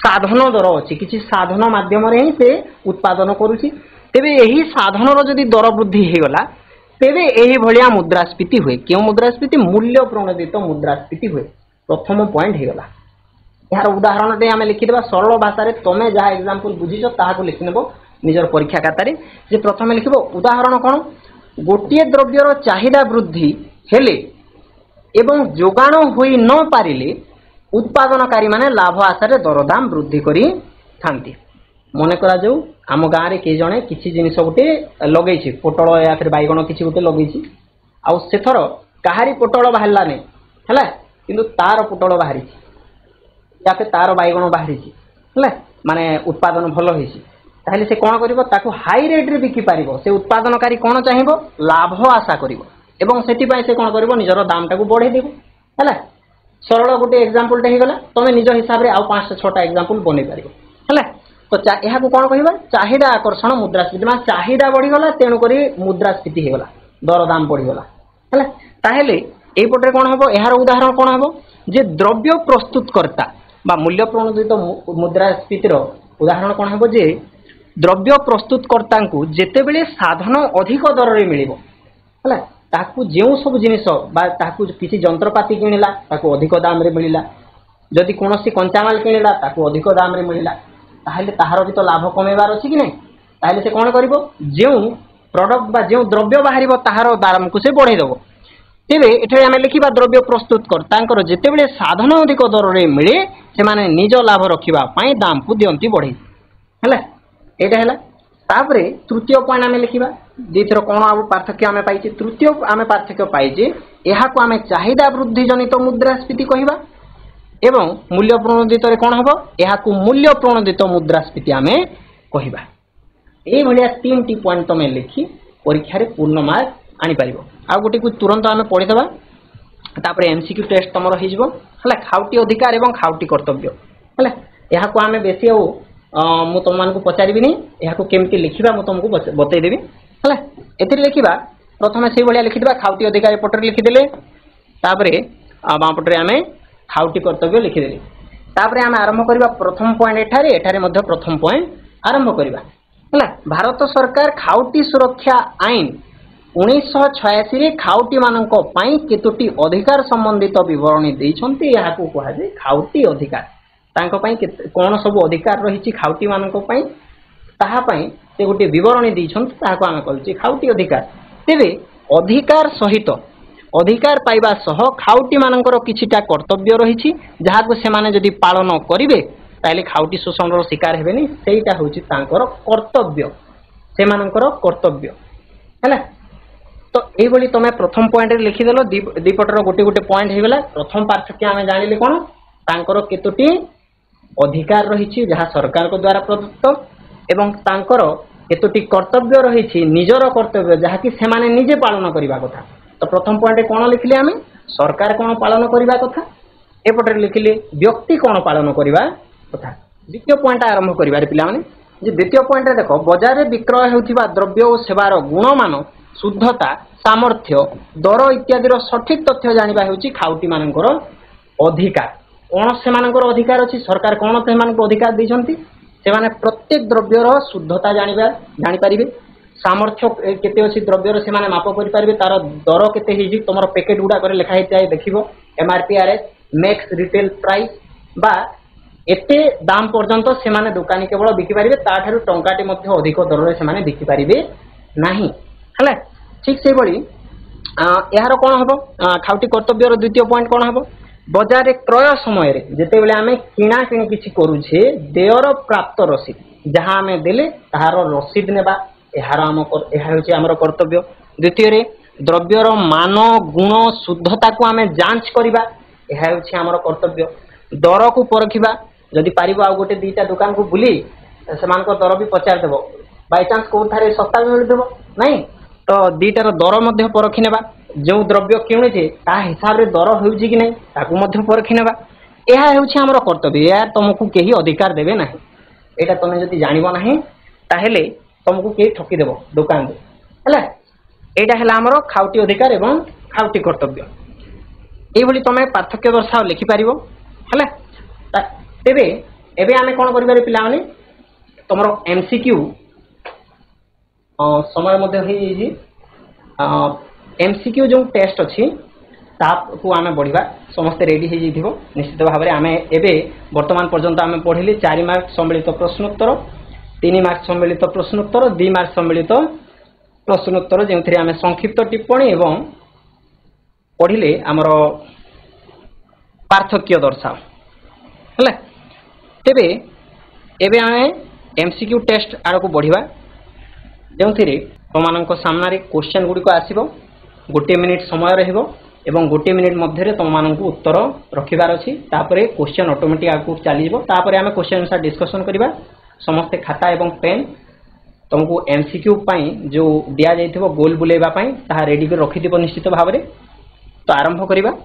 ସାଧନ ଦର ଅଛି, କିଛି ସାଧନ ମାଧ୍ୟମରେ ହିଁ ସେ ଉତ୍ପାଦନ କରୁଛି। ତେବେ ଏହି ସାଧନର ଯଦି ଦର ବୃଦ୍ଧି ହେଇଗଲା ତେବେ ଏହି ଭଳିଆ ମୁଦ୍ରାସ୍ଫୀତି ହୁଏ। କେଉଁ ମୁଦ୍ରାସ୍ଫୀତି? ମୂଲ୍ୟ ପ୍ରଣୋଦିତ ମୁଦ୍ରାସ୍ଫୀତି ହୁଏ। ପ୍ରଥମ ପଏଣ୍ଟ ହେଇଗଲା। ଏହାର ଉଦାହରଣଟେ ଆମେ ଲେଖିଦେବା ସରଳ ଭାଷାରେ। ତମେ ଯାହା ଏକ୍ସାମ୍ପଲ ବୁଝିଛ ତାହାକୁ ଲେଖିନେବ ନିଜର ପରୀକ୍ଷା ଖାତାରେ। ଯେ ପ୍ରଥମେ ଲେଖିବ ଉଦାହରଣ କ'ଣ? ଗୋଟିଏ ଦ୍ରବ୍ୟର ଚାହିଦା ବୃଦ୍ଧି ହେଲେ ଏବଂ ଯୋଗାଣ ହୋଇ ନ ପାରିଲେ ଉତ୍ପାଦନକାରୀମାନେ ଲାଭ ଆଶାରେ ଦରଦାମ ବୃଦ୍ଧି କରିଥାନ୍ତି। ମନେ କରାଯାଉ ଆମ ଗାଁରେ କିଏ ଜଣେ କିଛି ଜିନିଷ ଗୋଟେ ଲଗେଇଛି, ପୋଟଳ ୟା ଫିର ବାଇଗଣ କିଛି ଗୋଟେ ଲଗେଇଛି, ଆଉ ସେଥର କାହାରି ପୋଟଳ ବାହାରିଲାନି ହେଲା, କିନ୍ତୁ ତାର ପୋଟଳ ବାହାରିଛି ୟା ଫିର ତାର ବାଇଗଣ ବାହାରିଛି ହେଲା, ମାନେ ଉତ୍ପାଦନ ଭଲ ହେଇଛି। ତାହେଲେ ସେ କ'ଣ କରିବ? ତାକୁ ହାଇ ରେଟ୍ରେ ବିକି ପାରିବ। ସେ ଉତ୍ପାଦନକାରୀ କ'ଣ ଚାହିଁବ? ଲାଭ ଆଶା କରିବ ଏବଂ ସେଥିପାଇଁ ସେ କ'ଣ କରିବ? ନିଜର ଦାମଟାକୁ ବଢ଼େଇ ଦେବ ହେଲା। ସରଳ ଗୋଟେ ଏକ୍ସାମ୍ପଲଟେ ହେଇଗଲା। ତମେ ନିଜ ହିସାବରେ ଆଉ 5-6ଟା ଏକ୍ସାମ୍ପଲ ବନେଇ ପାରିବ ହେଲା। ତ ଏହାକୁ କ'ଣ କହିବା? ଚାହିଦା ଆକର୍ଷଣ ମୁଦ୍ରାସ୍ଫୀତି। ମାନେ ଚାହିଦା ବଢ଼ିଗଲା ତେଣୁକରି ମୁଦ୍ରାସ୍ଫୀତି ହେଇଗଲା, ଦରଦାମ ବଢ଼ିଗଲା ହେଲା। ତାହେଲେ ଏଇପଟରେ କ'ଣ ହେବ? ଏହାର ଉଦାହରଣ କ'ଣ ହେବ? ଯେ ଦ୍ରବ୍ୟ ପ୍ରସ୍ତୁତକର୍ତ୍ତା ବା ମୂଲ୍ୟ ପ୍ରଣୋଦିତ ମୁଦ୍ରାସ୍ଫୀତିର ଉଦାହରଣ କ'ଣ ହେବ? ଯେ ଦ୍ରବ୍ୟ ପ୍ରସ୍ତୁତକର୍ତ୍ତାଙ୍କୁ ଯେତେବେଳେ ସାଧନ ଅଧିକ ଦରରେ ମିଳିବ ହେଲା, ତାକୁ ଯେଉଁ ସବୁ ଜିନିଷ ବା ତାକୁ କିଛି ଯନ୍ତ୍ରପାତି କିଣିଲା ତାକୁ ଅଧିକ ଦାମରେ ମିଳିଲା, ଯଦି କୌଣସି କଞ୍ଚାମାଲ କିଣିଲା ତାକୁ ଅଧିକ ଦାମରେ ମିଳିଲା, ତାହେଲେ ତାହାର ବି ତ ଲାଭ କମେଇବାର ଅଛି କି ନାହିଁ? ତାହେଲେ ସେ କ'ଣ କରିବ? ଯେଉଁ ପ୍ରଡକ୍ଟ ବା ଯେଉଁ ଦ୍ରବ୍ୟ ବାହାରିବ ତାହାର ଦାମକୁ ସେ ବଢ଼େଇ ଦେବ। ତେବେ ଏଠାରେ ଆମେ ଲେଖିବା ଦ୍ରବ୍ୟ ପ୍ରସ୍ତୁତକର୍ତ୍ତାଙ୍କର ଯେତେବେଳେ ସାଧନ ଅଧିକ ଦରରେ ମିଳେ ସେମାନେ ନିଜ ଲାଭ ରଖିବା ପାଇଁ ଦାମକୁ ଦିଅନ୍ତି ବଢ଼େଇ ହେଲା। ଏଇଟା ହେଲା। ତାପରେ ତୃତୀୟ ପଏଣ୍ଟ ଆମେ ଲେଖିବା। ଦୁଇଥର କ'ଣ ଆଉ ପାର୍ଥକ୍ୟ ଆମେ ପାଇଛେ? ତୃତୀୟ ଆମେ ପାର୍ଥକ୍ୟ ପାଇଛେ ଏହାକୁ ଆମେ ଚାହିଦା ବୃଦ୍ଧି ଜନିତ ମୁଦ୍ରାସ୍ଫୀତି କହିବା ଏବଂ ମୂଲ୍ୟ ପ୍ରଣୋଦିତରେ କ'ଣ ହେବ? ଏହାକୁ ମୂଲ୍ୟ ପ୍ରଣୋଦିତ ମୁଦ୍ରାସ୍ଫୀତି ଆମେ କହିବା। ଏଇଭଳିଆ 3ଟି ପଏଣ୍ଟ ତମେ ଲେଖି ପରୀକ୍ଷାରେ ପୂର୍ଣ୍ଣ ମାର୍କ ଆଣିପାରିବ। ଆଉ ଗୋଟିକୁ ତୁରନ୍ତ ଆମେ ପଢ଼ିଦେବା। तापर एमसीक्यू टेस्ट तुम है खाउटी अधिकार एवं खाउटी कर्तव्य है यहाँ आम बेसी मु तुम मान पचारि यहाँ केमती लिखा मुझे तुमको बतईदेवी है ए लिखा प्रथम से भाया लिखिदा खाउटी अधिकार एपटे लिखिदेले बाँपटे आम खाउटी कर्तव्य लिखिदेले तापर आम आरंभ करवा प्रथम पॉइंट एठारे प्रथम पॉइंट आरंभ करवा है भारत सरकार खाउटी सुरक्षा आईन 1986 खाउटी मानक केतोटी अधिकार संबंधित बरणी देइछन्ति याकू कहा जाय खाउटी अधिकार तांको पई कोन सब अधिकार रही खाउटी मानक पई ताहा पई से गोटे बरणी देइछन्ति ताहाको आमे कहउछि खाउटी अधिकार तेबे अधिकार सहित अधिकार पाइबा सह खाउटी मानकर किछिटा कर्तव्य रही जहाको सेमाने जदि पालन करिवे ताले खाउटी शोषण शिकार हेबेनी सेइटा होछि तांकर कर्तव्य सेमानकर कर्तव्य हैला तो यही तुम प्रथम पॉइंट लिखिदेल दीपटर गोटे गोटे पॉइंट हो गला प्रथम पार्थक्य आम जानिले कौन तांकर केतोटी अधिकार रही जहाँ सरकार को द्वारा प्रदत्त एवं तांकर केतोटी कर्तव्य रही निजर कर्तव्य जहाँकि सेमाने निजे पालन करने कथा तो प्रथम पॉइंट कौन लिखिले आम सरकार कौन पालन करने कथा एपटे लिखिले व्यक्ति कौन पालन करने कथा द्वितीय पॉइंट आरंभ करिबार पिला माने जे द्वितीय पॉइंट देखो बाजार रे विक्रय होउथिबा द्रव्य और सेवार गुणमान शुद्धता सामर्थ्य दर इत्यादि सठिक तथ्य जानिबा हेउची खाउटी मानकर अधिकार कौन से अधिकार अच्छी सरकार कौन से अधिकार देइछन्ति सेमाने प्रत्येक द्रव्यर शुद्धता जानी पारिबे सामर्थ्य केते अछि द्रव्यर सेमाने माप करि पारिबे तार दर केते हेजी तमरो पैकेट गुडा करे लिखा हेतै देखिबो एमआरपीआरएस मैक्स रिटेल प्राइस बा एते दाम पर्यंत सेमाने दुकानी केवल बिकी पारिबे ताठारु टंकाटे मध्ये अधिक दर रे सेमाने बिकी पारिबे नाही हला ठीक से बड़ी यार कौन हम खाउटी कर्तव्यर द्वितीय पॉइंट कौन हम बाजार रे क्रय समय जिते बेले आमे किणा किणी किछि करूछे देयर प्राप्त रसीद जहाँ आमे देले ताहार रसीद नेबा यार आमर कर्तव्य द्वितीय रे द्रव्यर मान गुण शुद्धता को आमे जांच करबा यह आमर कर्तव्य दर को परखिबा जदि पारिबो आ गोटे दीटा दुकान को बुली सेमानक दर भी पचार देबो बाय चांस को थारे सस्ता मिल देबो नहीं तो दीटार दर मध्य परखि नेबा जो द्रव्य किणुचे ता हिसाब रे दर होउछि कि नहीं ताकू मध्य परखि नेबा एहा हेउछि हमर कर्तव्य या तुमको केही अधिकार देबे नाही एटा तमे जदि जानिबो नाही ताहेले तुमको केही ठकी देबो दुकान दे हला एटा हला हमर खाउटी अधिकार एवं खाउटी कर्तव्य एई भली तमे पार्थक्य दर्शाओ लिखि पारिबो हला तेबे एबे आमे कोन करिबारे पिला माने तमरो एमसीक्यू समय मध्य हो एमसीक्यू जो टेस्ट अच्छी ताकू आम बढ़िया समस्ते रेडी हो निश्चित भाव में आम एबे वर्तमान पर्यंत आम पढ़िले 4 मार्क सम्मिलित प्रश्नोत्तर 3 मार्क सम्मिलित प्रश्नोत्तर 2 मार्क सम्मिलित प्रश्नोत्तर जो आम संक्षिप्त टिप्पणी एवं पढ़िले आमर पार्थक्य दर्शाओ है तेबे एबे आम एमसीक्यू टेस्ट आड़ को बढ़िया जो तुम सामने क्वेश्चन गुड़िक आसो गोटे मिनिट समय रहिबो एवं गोटे मिनिट मध्य तुम उत्तर रखिबार अच्छी तापर क्वेश्चन ऑटोमेटिक आगु चलीज तापर आम क्वेश्चन अनुसार डिस्कसन करवा समस्ते खाता एवं पेन तुमको एमसीक्यू जो दिया जाइथिबो गोल बुलेबा ताहा रेडी कर रखिथिबो निश्चित भाव में तो आरंभ करवा।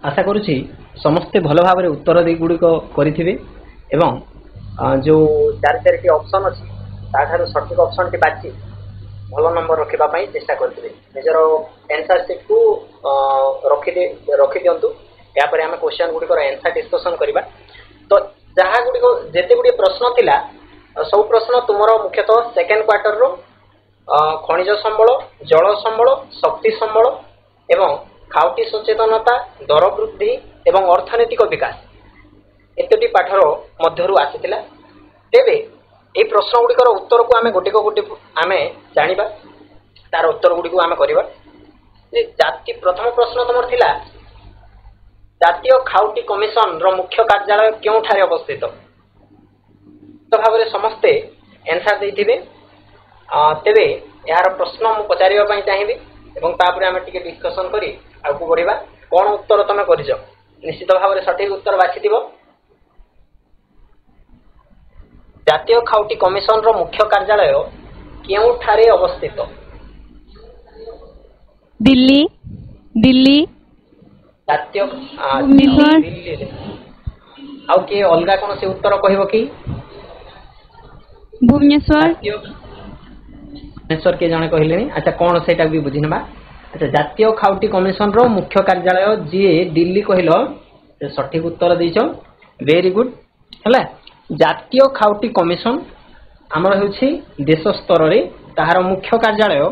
आशा करुछि समस्ते भल भाव उत्तर गुड़िक करेंगे एवं जो चार चार ऑप्शन अच्छी ताठार सठिक ऑप्शन टी बाची भल नंबर रखापी चेष्टा करेंगे निजर आंसर सीट को रखी दिंतु यापर आम क्वेश्चन गुड़िकर आंसर डिस्कसन करवा तो जहाँ गुड़िक जिते गुड़े प्रश्न थिला सब प्रश्न तुमर मुख्यतः सेकेंड क्वार्टर रो खनिज संबल जल संबल शक्ति संबल एवं खाउटी सचेतनता दर वृद्धि एवं अर्थनैतिक विकास एतटी पाठर मध्यरु आसीथिला तेबे ए प्रश्न गुड़िकर उत्तर को आम गोटे गोटे आम जानिबा तार उत्तर गुड़ी को आम करवा जाति प्रथम प्रश्न तुमर थिला जातीय खाउटी कमिशन रो मुख्य कार्यालय क्योंठारे अवस्थित तो भाव समस्ते आंसर देथिबे तेबे यार प्रश्न मु पचारिबा पई चाहिबी एवं तापरे आम टिके डिस्कशन करी आगु बढ़िबा कोन उत्तर तमे करिज निश्चित भाव सठिक उत्तर बाछिदिबो जातीय खाउटी कमिशन रो मुख्य कार्यालय केउठारे अवस्थित दिल्ली दिल्ली जातीय भुवनेश्वर दिल्ली आउ के अलगा कोन से उत्तर कहबो कि भुवनेश्वर भुवनेश्वर के जने कहले अच्छा कौन सेटा भी बुझिनबा अच्छा जातीय खाउटी कमिशन रो मुख्य कार्यालय जी दिल्ली कहलो सठिक उत्तर दैछो वेरी गुड हला जातीय खाउटी कमिशन आमर होछि देश स्तर रे ताहार मुख्य कार्यालय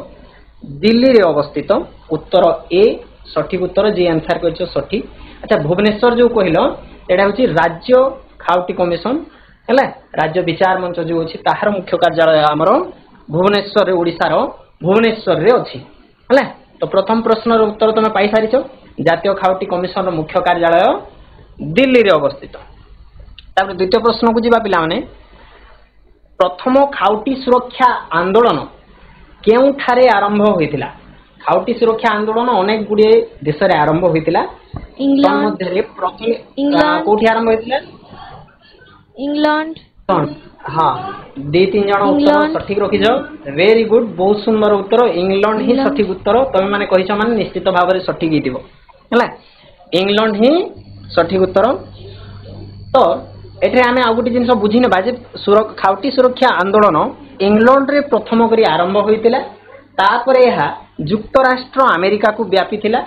दिल्ली रे अवस्थित उत्तर ए सठिक उत्तर जी आंसर करछो सठिक अच्छा भुवनेश्वर जो कहलो एटा होछि राज्य खाउटी कमिशन हला राज्य विचार मंच जो होछि ताहार मुख्य कार्यालय आमर भुवनेश्वर रे ओडिसा रो भुवनेश्वर रे अछि हला तो प्रथम प्रश्न रो उत्तर तमे पाई सारिछो जातीय खाउटी कमिशन रो मुख्य कार्यालय दिल्ली रे अवस्थित तापर द्वितीय प्रश्न को जीवा पिला माने प्रथम खाउटी सुरक्षा आंदोलन केउठारे आरंभ होइतिला खाउटी सुरक्षा आंदोलन अनेक गुडे देश रे आरंभ होइतिला इंग्लैंड मध्य रे प्रथम इंग्लैंड कोठी आरंभ होइतिला इंग्लैंड हाँ दी तीन जन उत्तर सठिक रखिज वेरी गुड बहुत सुंदर उत्तर इंग्लैंड ही सठिक उत्तर तुम मैंने कहिछ माने निश्चित भाव में सठिक हिथिबो हला इंग्लैंड ही सठिक उत्तर तो एठे आमे आ गुटी जिंस बुझी नेबा जे खाउटी सुरक्षा आंदोलन इंग्लैंड रे प्रथम करी आरंभ होइतिला तापरे यहा युक्तराष्ट्र अमेरिका को व्यापी थिला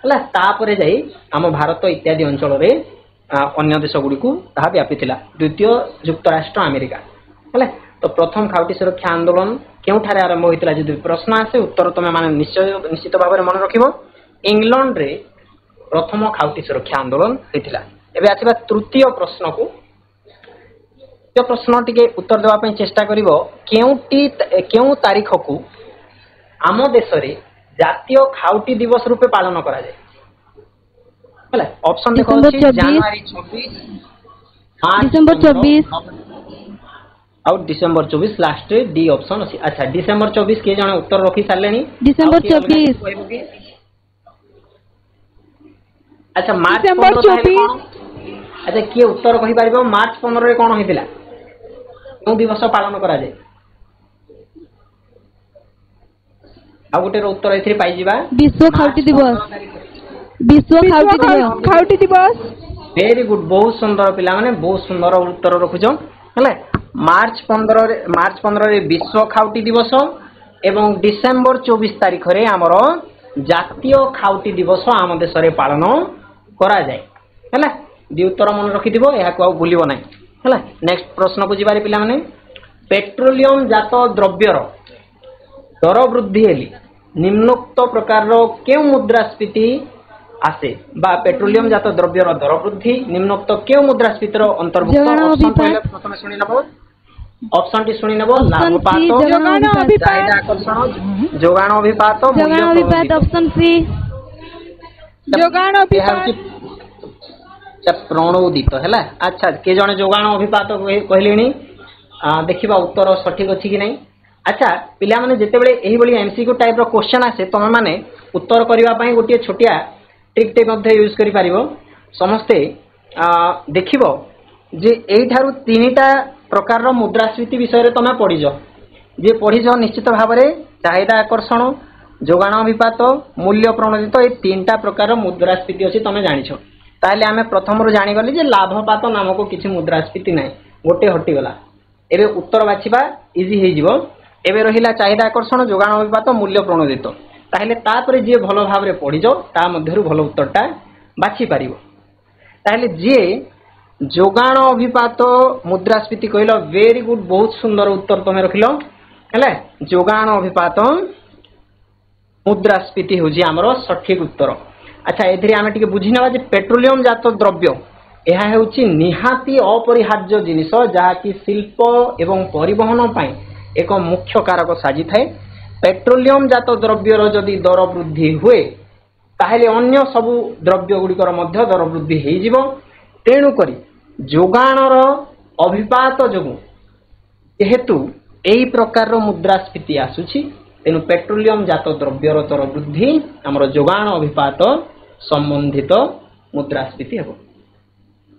हला तापरे जाई आम भारत इत्यादि अंचल रे अन्य देश गुड़ी को ताहा व्यापी थिला द्वितीय युक्तराष्ट्र अमेरिका हला तो प्रथम खाउटी सुरक्षा आंदोलन केउठारे आरंभ होइतिला जदि प्रश्न आसे उत्तर तमे माने निश्चित भाव में मन रखिबो इंग्लैंड रे प्रथम खाउटी सुरक्षा आंदोलन होइतिला एबे आसीबा तृतीय प्रश्न को तृतीय प्रश्न टिके उत्तर देवा पई चेष्टा करिवो केउ तारीख को आम देश रे जातीय खाउटी दिवस रूपे पालन करा जाय हला ऑप्शन देखो अछि जनवरी 26 डिसेंबर 24 और डिसेंबर 24 लास्ट रे डी ऑप्शन अछि अच्छा डिसेंबर 24 के जण उत्तर रखी सारलेनी डिसेंबर 24 अच्छा मार्च डिसेंबर 24 अच्छा किए उत्तर कहि पारिबो मार्च 15 रे कोन होइतिला को दिवस पालन करा जाय आ गुटे उत्तर एथि पाई जिबा विश्व खाउटी दिवस विश्व खाउटी दिवस वेरी गुड बहुत सुंदर पिला माने बहुत सुंदर उत्तर रखुछो हले मार्च 15 रे विश्व खाउटी दिवस एवं डिसेंबर 24 तारिख रे हमरो जातीय खाउटी दिवस आम देश रे पालन करा जाय हला दि उत्तर मन रखि दिबो एहा को भूलिबो नै हला नेक्स्ट प्रश्न को जिबारे पिला माने पेट्रोलियम जात द्रव्यर दर वृद्धि हेली निम्नोक्त प्रकार रो केउ मुद्रास्फीति आसे बा पेट्रोलियम जात द्रव्यर दर वृद्धि निम्नोक्त केउ मुद्रास्फीति रो अंतर्भुक्त ऑप्शन पहले प्रथम सुनि नबो ऑप्शन टी सुनि नबो लाभपात चाहिदा आकर्षण जोगान अभिपात ऑप्शन सी जोगान अभिपात प्रणोदित हैला अच्छा के जने जोगान अभिपात कहलेनी देखिबा उत्तर सठिक अछि कि नै अच्छा पिला माने जेते बेले एही बली एमसीक्यू टाइप रो क्वेश्चन आसे तमे माने उत्तर करिवा पई गोटे छोटिया ट्रिक टे मध्ये यूज करि पारिबो समस्ते देखिबो जे एही थारु तीनटा प्रकार रो मुद्रास्फीति विषय रे तमे पढिजो जे पढिजो निश्चित भाव रे चाहिदा आकर्षण जोगान अभिपात मूल्य प्रणोदित ए तीनटा प्रकार रो मुद्रास्फीति अछि तमे जानिछो ताहले आमे प्रथमरु जानि गली जे लाभपात नामक किछि मुद्रास्फीति नाही गोटे हटि गला एबे उत्तर बाछिबा इजी हे जिवो एबे रहिला चाहिदा आकर्षण जोगान अनुपात मूल्य प्रणोदित ताहले तापरे जे भलो भाबरे पढि जाओ ता मध्यरु भलो उत्तरटा बाछि पारिबो ताहले जे जोगान अनुपात मुद्रास्फीति कहलो वेरी गुड बहुत सुंदर उत्तर तमे रखिलो हेले जोगान अनुपात मुद्रास्फीति होजी हमरो सठिक उत्तर। अच्छा एथिरे आमे टिके बुझिनबा जे पेट्रोलियम जात द्रव्य एहा हेउची निहाती अपरिहार्य जिनिस जहा कि शिल्प एवं परिवहन पई एक मुख्य कारक साजी थाए। पेट्रोलियम जात द्रव्यर जदि दर वृद्धि हुए ताहले अन्य सब द्रव्य गुड़िकर मध्य दर वृद्धि हेइ जिवो तेणु करी जोगाणर अभिपात जोगु जेहेतु एही प्रकार मुद्रास्फीति आसुची तेणु पेट्रोलियम जात द्रव्यर दर वृद्धि हमर जोगाण अभिपात संबंधित मुद्रास्फीति हेबो।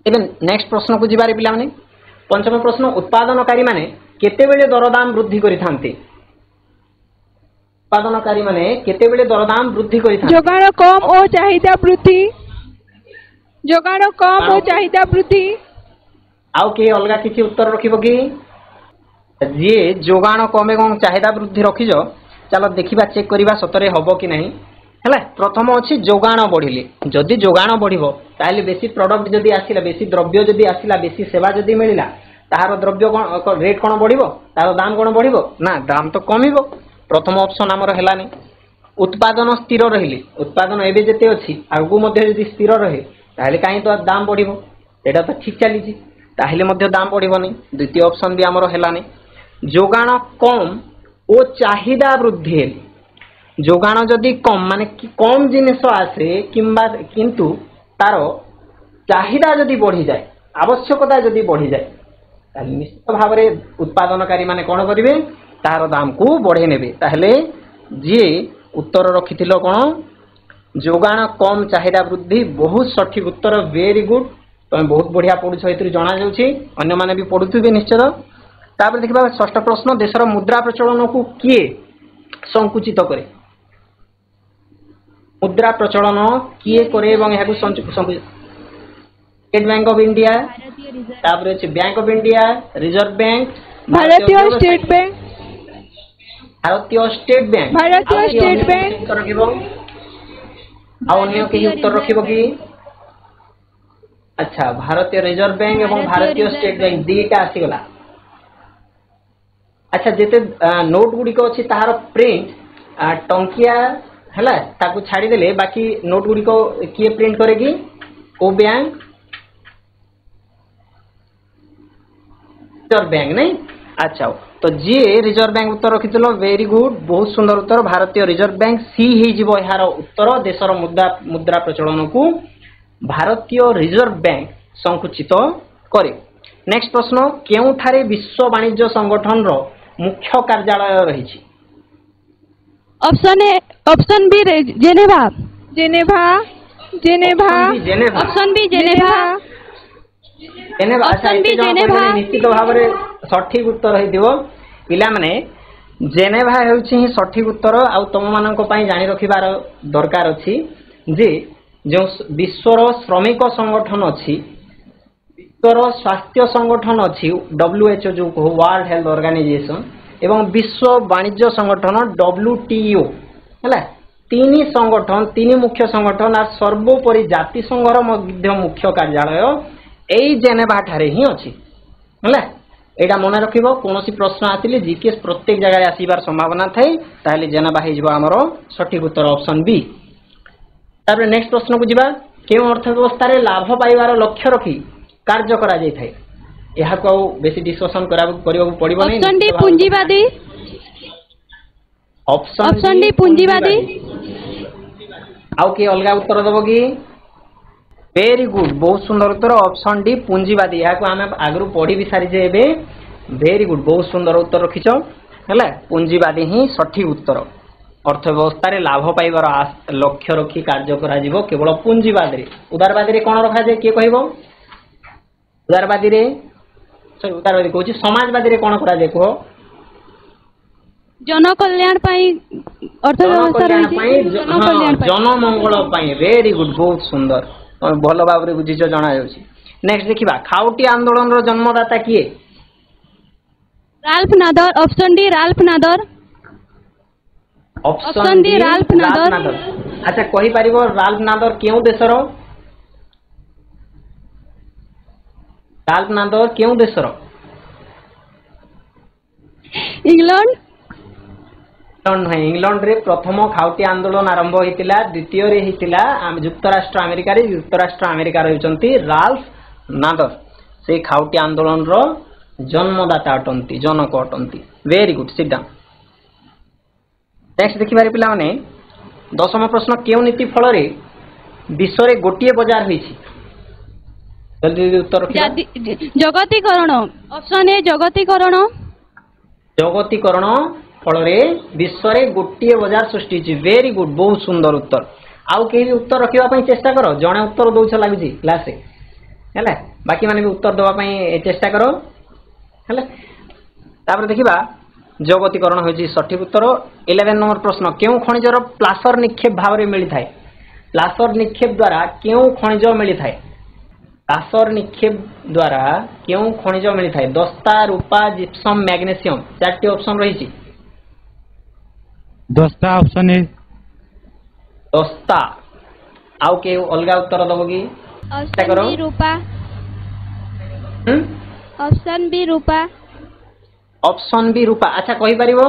एबे नेक्स्ट प्रश्न को जिबारे पिला माने पंचम प्रश्न उत्पादनकारी माने केतेबेले दरदाम वृद्धि करिथांती उत्पादनकारी माने केतेबेले दरदाम वृद्धि करिथांती जोगाण कम और चाहिदा वृद्धि जोगाण कम और चाहिदा वृद्धि आउ के अलगा किछि उत्तर रखिबो कि जे जोगाण कम एवं चाहिदा वृद्धि रखिजो चलो देखिबा चेक करिबा सतरे हबो कि नहीं हैला। प्रथम अछि जोगाण बढ़िले जदि जोगाण बढ़िबो ताले बेसी प्रोडक्ट जदि आसिला बेसी द्रव्य जदि आसिला बेसी सेवा जदि मिलिला ताहार द्रव्य कोन रेट कोन बढ़िबो तार दाम कोन बढ़िबो ना दाम तो कमिबो। प्रथम ऑप्शन हमर हेलानी। उत्पादन स्थिर रहिले उत्पादन एबे जते अछि आगु मध्ये जदि स्थिर रहे ताले काई तो दाम बढ़िबो एटा तो ठीक चली छी ताहले मध्ये दाम बढ़िबोनी। द्वितीय ऑप्शन भी हमर हेलानी। जोगाण कम ओ चाहिदा वृद्धि जोगाण जदि कम माने कम जिनिस आसे किंबा किंतु तार चाहिदा जदि बढ़ी जाए आवश्यकता जदि बढ़ी जाए ताले निश्चित भाव रे उत्पादनकारी माने कोन करिवे तार दाम को बढ़े नेबे। ताहले जे उत्तर रखिथिलो कोन जोगाण कम चाहिदा वृद्धि बहुत सठिक उत्तर वेरी गुड तुम बहुत बढ़िया पढ़ुछ एतरी जणा जाउछि अन्य माने भी पढ़ुथिबे निश्चित। तापर देखिबा षष्ठ प्रश्न देशर मुद्रा प्रचलन को किए संकुचित करे मुद्रा प्रचलन किए करे एवं याकु संकुचित स्टेट बैंक ऑफ इंडिया तापर अछि bank of India reserve bank भारतीय स्टेट बैंक रखिबो आ अन्य के उत्तर रखिबो कि अच्छा भारतीय रिजर्व बैंक एवं भारतीय स्टेट बैंक दीटा आसी गला। अच्छा जेते नोट गुडी को अछि ताहार प्रिंट टंकिया हला ताकू छाड़ी देले बाकी नोट गुडी को किए प्रिंट करेगी ओ बैंक रिजर्व बैंक नहीं। अच्छा तो जे रिजर्व बैंक उत्तर रखितलो वेरी गुड बहुत सुंदर उत्तर भारतीय रिजर्व बैंक सी हे जिवो यार उत्तर देशर मुद्रा प्रचलन को भारतीय रिजर्व बैंक संकुचित करे। नेक्स्ट प्रश्न केउठारे विश्व वाणिज्य संगठन रो मुख्य कार्यालय रही option B Geneva Geneva Geneva option B Geneva Geneva. अच्छा निश्चित भाव में सठिक उत्तर हेदिवो पिला माने जेनेवा हेउछि ही सठिक उत्तर आ तुम मानक पई जानि रखिबार दरकार अछि जे जो विश्वर श्रमिक संगठन अछि विश्वर स्वास्थ्य संगठन अछि WHO जो वर्ल्ड हेल्थ ऑर्गेनाइजेशन एवं विश्व वाणिज्य संगठन WTO हैला तीन संगठन तीन मुख्य संगठन आ सर्वोपरि जाति संघर मध्य मुख्य कार्यालय एई जेनेवा ठारे ही अछि हैला। एटा मन रखिबो कोनोसी प्रश्न आतिले जीके प्रत्येक जगह आसीबार संभावना थाए ताले जेनेवा हे जिवो हमरो सठिक उत्तर ऑप्शन बी। तापर नेक्स्ट प्रश्न को जिबा केउ अर्थव्यवस्था रे लाभ पाइबार लक्ष्य रखी कार्य करा जाय थाए यहा को बेसी डिस्कशन करबा पड़िबो नै। ऑप्शन डी पूंजीवादी ऑप्शन डी पूंजीवादी आउ के अलगा उत्तर दबो की वेरी गुड बहुत सुंदर उत्तर ऑप्शन डी पूंजीवादी यहा को हम आगरु पढ़ी भी सारी जे एबे वेरी गुड बहुत सुंदर उत्तर रखिछो हैला पूंजीवादी ही सठिक उत्तर अर्थव्यवस्था रे लाभ पाइबार लक्ष्य रखी कार्य करा जिवो केवल पूंजीवादी रे। उदारवादी रे कोन रखा जाय के कहइबो उदारवादी रे सॉरी उदारवादी कहूची समाजवादी रे कोन करा जाय को जन कल्याण पाई अर्थव्यवस्था रे जन मंगल पाई वेरी गुड बहुत सुंदर भल भाव में बुझीच जना जाउछि। नेक्स्ट देखिबा खाउटी आंदोलन रो जन्मदाता किए? Ralph Nader. Option D Ralph Nader. Option D Ralph Nader. अच्छा कहि परिबो राल्फ नादर केउ देशर? राल्फ नादर केउ देशर? इंग्लैंड। इंग्लैंड रे प्रथम खाउटी आंदोलन आरंभ होइतिला, द्वितीय रे हितिला युक्तराष्ट्र अमेरिका रे। युक्तराष्ट्र अमेरिका रहउचंती राल्फ नादर। से खाउटी आंदोलन रो जन्मदाता अटंती, जनक अटंती। Very good, sit down. Next देखिबारे पिला माने दशम प्रश्न केउ नीति फल रे विश्व रे गोटिए बाजार होईछि? जल्दी जल्दी उत्तर रखिबा। जगतीकरण। Option A जगतीकरण। जगतीकरण फल रे विश्व रे गोटिए बाजार सृष्टि होईछि। वेरी गुड, बहुत सुंदर उत्तर। आउ केही भी उत्तर रखिबा पई चेष्टा करो। जणे उत्तर दोछ लागुछि क्लास रे हैला, बाकी माने भी उत्तर दवा पई चेष्टा करो हैला। तापर देखिबा जगतीकरण होईछि सठिक उत्तर। 11 नंबर प्रश्न केउ खनिजर प्लासर निक्षेप भाव रे मिली थाए? प्लासर निक्षेप द्वारा केउ खनिज मिली थाए? प्लासर निक्षेप द्वारा केउ खनिज मिली थाए? दस्ता, रूपा, जिप्सम, मैग्नेशियम। चारटी ऑप्शन रहिछि। दस्ता ऑप्शन ए। दस्ता। आउ के अलगा उत्तर दबो की? ऑप्शन बी रूपा। ऑप्शन बी रूपा। ऑप्शन बी रूपा। अच्छा कहि परिबो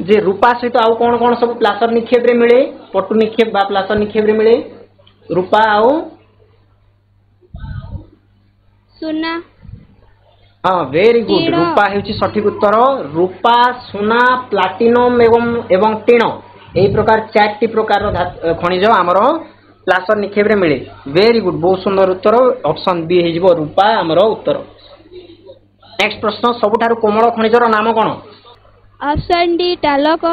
जे रूपा सहित आउ कोन कोन सब प्लासर निक्षेप रे मिले? पटु निक्षेप बा प्लासर निक्षेप रे मिले रूपा आउ सुना। हाँ वेरी गुड, रूपा हेउची सठिक उत्तर। रूपा, सुना, प्लाटिनम एवं टीण एही प्रकार चारटी प्रकार खनिज हमर प्लासर निक्षेप रे मिले। वेरी गुड, बहुत सुंदर उत्तर। ऑप्शन बी हेजिबो रूपा हमर उत्तर। नेक्स्ट प्रश्न सबुठारु कोमल खनिजर नाम कोन? Option D talc.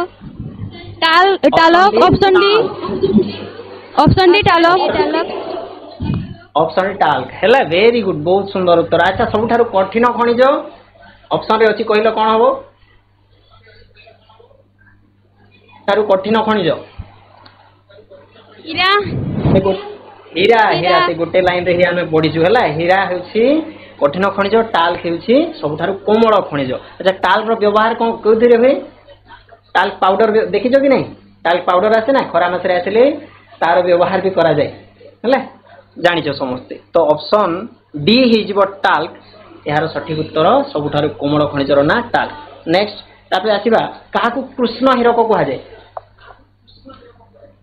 Talc. Option D. Option D talc. Option talc हैला। वेरी गुड, बहुत सुंदर उत्तर। अच्छा सबुठारु कठिन खनिज ऑप्शन रे अछि कहिलो कोन हबो? तारु कठिन खनिज हीरा। हीरा। हीरा से गोटे लाइन रे ही हमें पढिछु हैला। हीरा हेउछि कठिन खनिज, टाल्क हेउछि सबुठारु कोमल खनिज। अच्छा टाल्क रो व्यवहार कोन कोथिरे होय? टाल्क पाउडर देखिছো कि नहीं? टाल्क पाउडर आसे ना खरा मासरे आसेले तार व्यवहार भी करा जाय हैला, जानिছো समस्ते। तो ऑप्शन डी हिजिबो टाल्क यार सठिक उत्तर। सबुठारु कोमल खनिजर ना टाल्क। नेक्स्ट तापर आसीबा काहाकू कृष्ण हीरक कहआ जाय?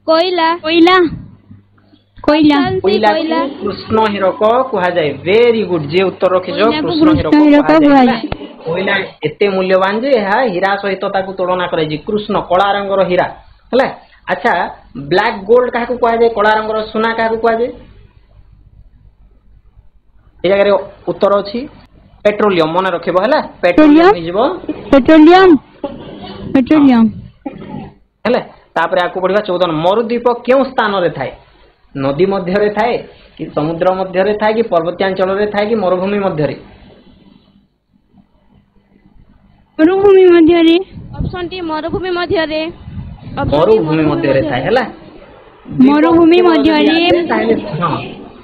कोयला। कोयला। कोयला। कोयला कृष्ण हीरक कहआ जाय। वेरी गुड, जे उत्तर रखिजो कृष्ण हीरक कहआ जाय। कोयला एते मूल्यवान जे हा हीरा सहित ताकू तुलना करे जी। कृष्ण कला रंगर हीरा हैला। अच्छा ब्लैक गोल्ड काहाकू कहआ जाय? कला रंगर सोना काहाकू कहआ जाय? ए जगह उत्तर अछि पेट्रोलियम। मन रखिबो हैला। पेट्रोलियम हिजिबो। पेट्रोलियम। पेट्रोलियम हैला। तापर आकू बढ़िबा 14 मरुद्वीप केउ स्थान रे थाए? नदी मध्य रे थाए कि समुद्र मध्य रे थाए कि पर्वतांचल रे थाए कि मरुभूमि मध्य रे? मरुभूमि मध्य रे। ऑप्शन डी मरुभूमि मध्य रे। मरुभूमि मध्य रे थाए हैला। मरुभूमि मध्य रे। हां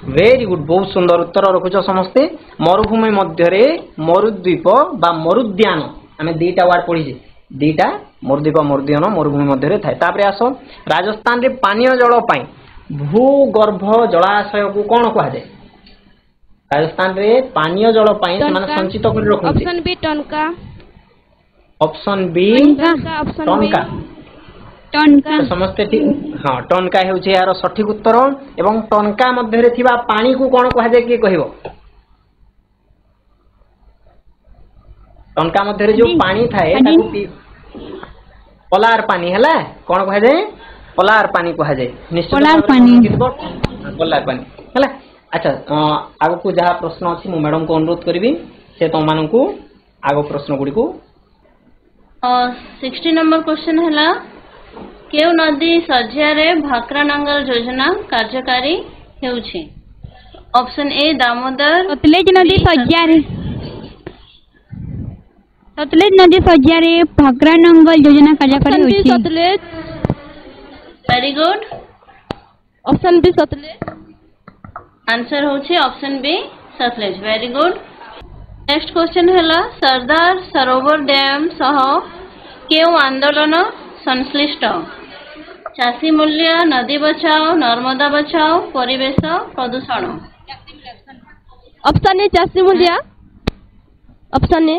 वेरी गुड, बहुत सुंदर उत्तर रखुछ समस्ते। मरुभूमि मध्य रे मरुद्वीप बा मरुद्यान आमे दीटा वर्ड पढिजे। दीटा मरुद्वीप मरुद्यान मरुभूमि मध्य रे थाए। तापर आसो राजस्थान रे पानीय जल पई भूगर्भ जलाशय को कोन कहआ जाय? राजस्थान रे पानीय जल पई माने संचित कर रखुछ। ऑप्शन बी टनका। ऑप्शन बी टनका। टनका। समस्ते ठीक। हाँ टनका हेउछि यार सठिक उत्तर। एवं टनका मध्य रे थिबा पानी को कोन कहआ जाय कि कहिबो? टनका मध्य रे जो पानी थाए ताकू पलार पानी हैला। कोन कहआ जाय? पलार पानी कहआ जाय। निश्चित पलार पानी। पलार पानी हैला। अच्छा आगो को जहा प्रश्न अछि मु मैडम को अनुरोध करबी से तो मानन को आगो प्रश्न गुडी को 60 नंबर क्वेश्चन हैला केउ नदी सज्या रे भाकरा नांगल योजना कार्यकारी हेउछि? Option A Damodar. सतलेज नदी सज्या रे। सतलेज नदी सज्या रे भाकरा नांगल योजना कार्यकारी होछि। Sutlej. Very good. Option B Sutlej. Answer होछि option B Sutlej. Very good. Next question हैला सरदार सरोवर डैम सह केउ आंदोलन संश्लिष्ट? चाषी मूल्य, नदी बचाओ, नर्मदा बचाओ, परिवेश प्रदूषण। ऑप्शन ए चाषी मूल्य। ऑप्शन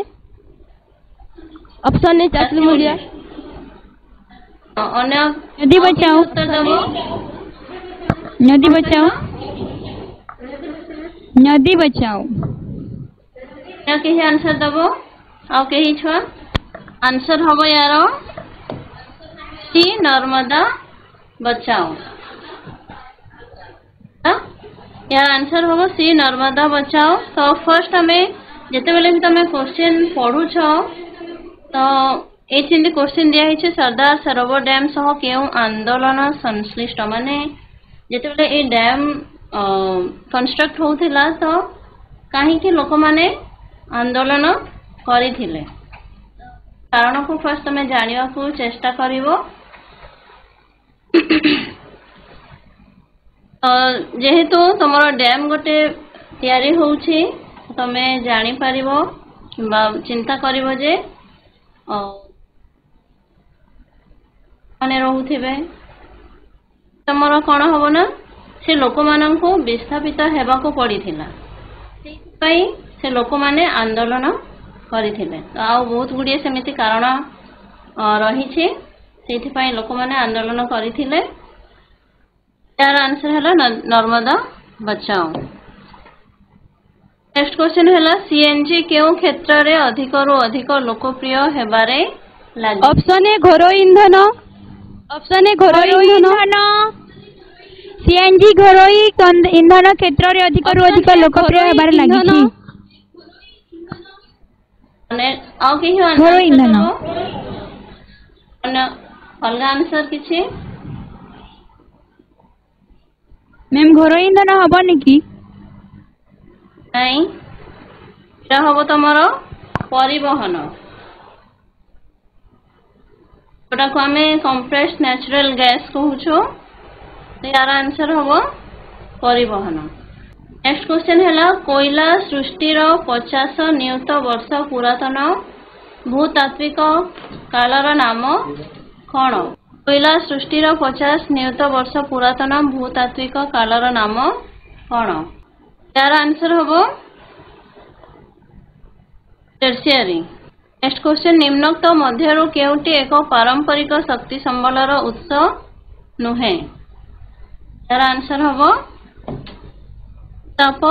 ए चाषी मूल्य। अन्य नदी बचाओ। उत्तर देबो। नदी बचाओ। नदी बचाओ। या कहीं आंसर देबो आ कहीं छुआ आंसर हबो यार सी नर्मदा बचाओ। यार आंसर हबो सी नर्मदा बचाओ। तो फर्स्ट हमें जेते बेले भी तमे क्वेश्चन पढु छ तो ए चिंदी क्वेश्चन दिया है सरदार सरोवर डैम सह केउ आंदोलन संश्लिष्ट माने जेते बेले ए डैम कंस्ट्रक्ट होउथिला तो काहे कि लोक माने आंदोलन करिथिले कारण को फर्स्ट तमे जानिवा को चेष्टा करिवो। जेहेतु तुमर डैम गोटे तैयारी होउछि तमे जानि परिवो किबा चिंता करिवो जे माने रहुथिबे तुमर कोन हबो ना से लोक माननको विस्थापित हेबा को पड़िथिला सेहि से लोक माने आंदोलन करिथिले। तो आ बहुत गुडिए सेमिति कारण रही छे सेहि पई लोक माने आंदोलन करिथिले। यार आंसर हैला नर्मदा बचाओ। नेक्स्ट क्वेश्चन हैला सीएनजी केउ क्षेत्र रे अधिक रु अधिक लोकप्रिय हेबारे लागि? ऑप्शन ए घरोई इंधन। ऑप्शन ए घरोई इंधन। सीएनजी घरोई इंधन क्षेत्र रे अधिक रु अधिक लोकप्रिय हेबारे लागि ने आ केहि आंसर घरोई इंधन। अन्य अलगा आंसर किछि मैम घरोई इंधन हबनी कि नहीं एटा हबो तमरो परिवहन ओटा को हमें कंप्रेस्ड नेचुरल गैस कहूछो। तो यार आंसर हबो परिवहन। नेक्स्ट क्वेश्चन हैला कोयला सृष्टि रो 50 नियुत वर्ष पुरातन भूतात्विक कालर नाम कोन? कोयला सृष्टि रो 50 नियुत वर्ष पुरातन भूतात्विक कालर नाम कोन? यार आंसर हबो टर्शियरी। नेक्स्ट क्वेश्चन निम्नोक्त मध्यरु केउटी एक पारंपरिक शक्ति संबलर उत्स नुहे? यार आंसर हबो ताप।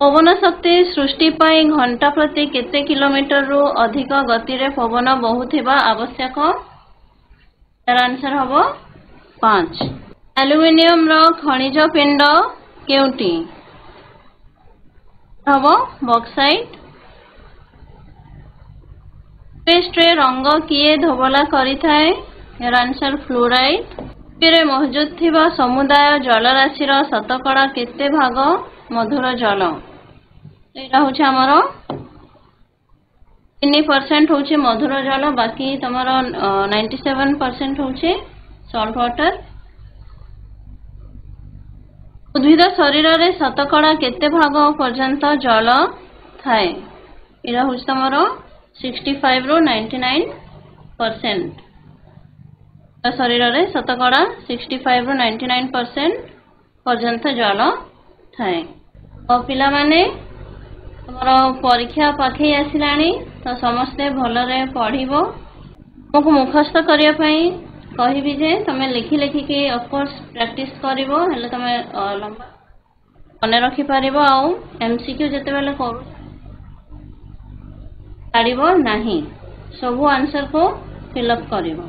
पवन शक्ति सृष्टि पाई घंटा प्रति केते किलोमीटर रु अधिक गति रे पवन बहुथिबा आवश्यक? यार आंसर हबो 5। एल्युमिनियम रो खनिज पिंड केउटी हबो बॉक्साइट। पेस्ट रे रंग किए धोबला करि थाए? यार आंसर फ्लोराइड। रे मौजूद थिबा समुदाय जलराशि रो शतकड़ा केते भाग मधुर जल? एटा होछि हमरो 3% होछि मधुर जल बाकी तमरो 97% होछि सॉल्ट वाटर। उद्भिद शरीर रे शतकड़ा केते भाग पर्यंत जल थाए? एटा होछि तमरो 65 रो 99%। शरीर रे शतकड़ा 65 ରୁ 99% पर्यंत जल थाए। और पिला माने तमरो परीक्षा पाखे आसिलानी तो समस्ते भलरे पढ़िबो। मको मुखस्थ करिया पई कहिबी जे तमे लिखि लिखि के ऑफ कोर्स प्रैक्टिस करिवो हेले तमे लंबा मने रखि पारिबो आ एमसीक्यू जते बेले करू पारिबो नाही सब आंसर को फिल अप करिवो।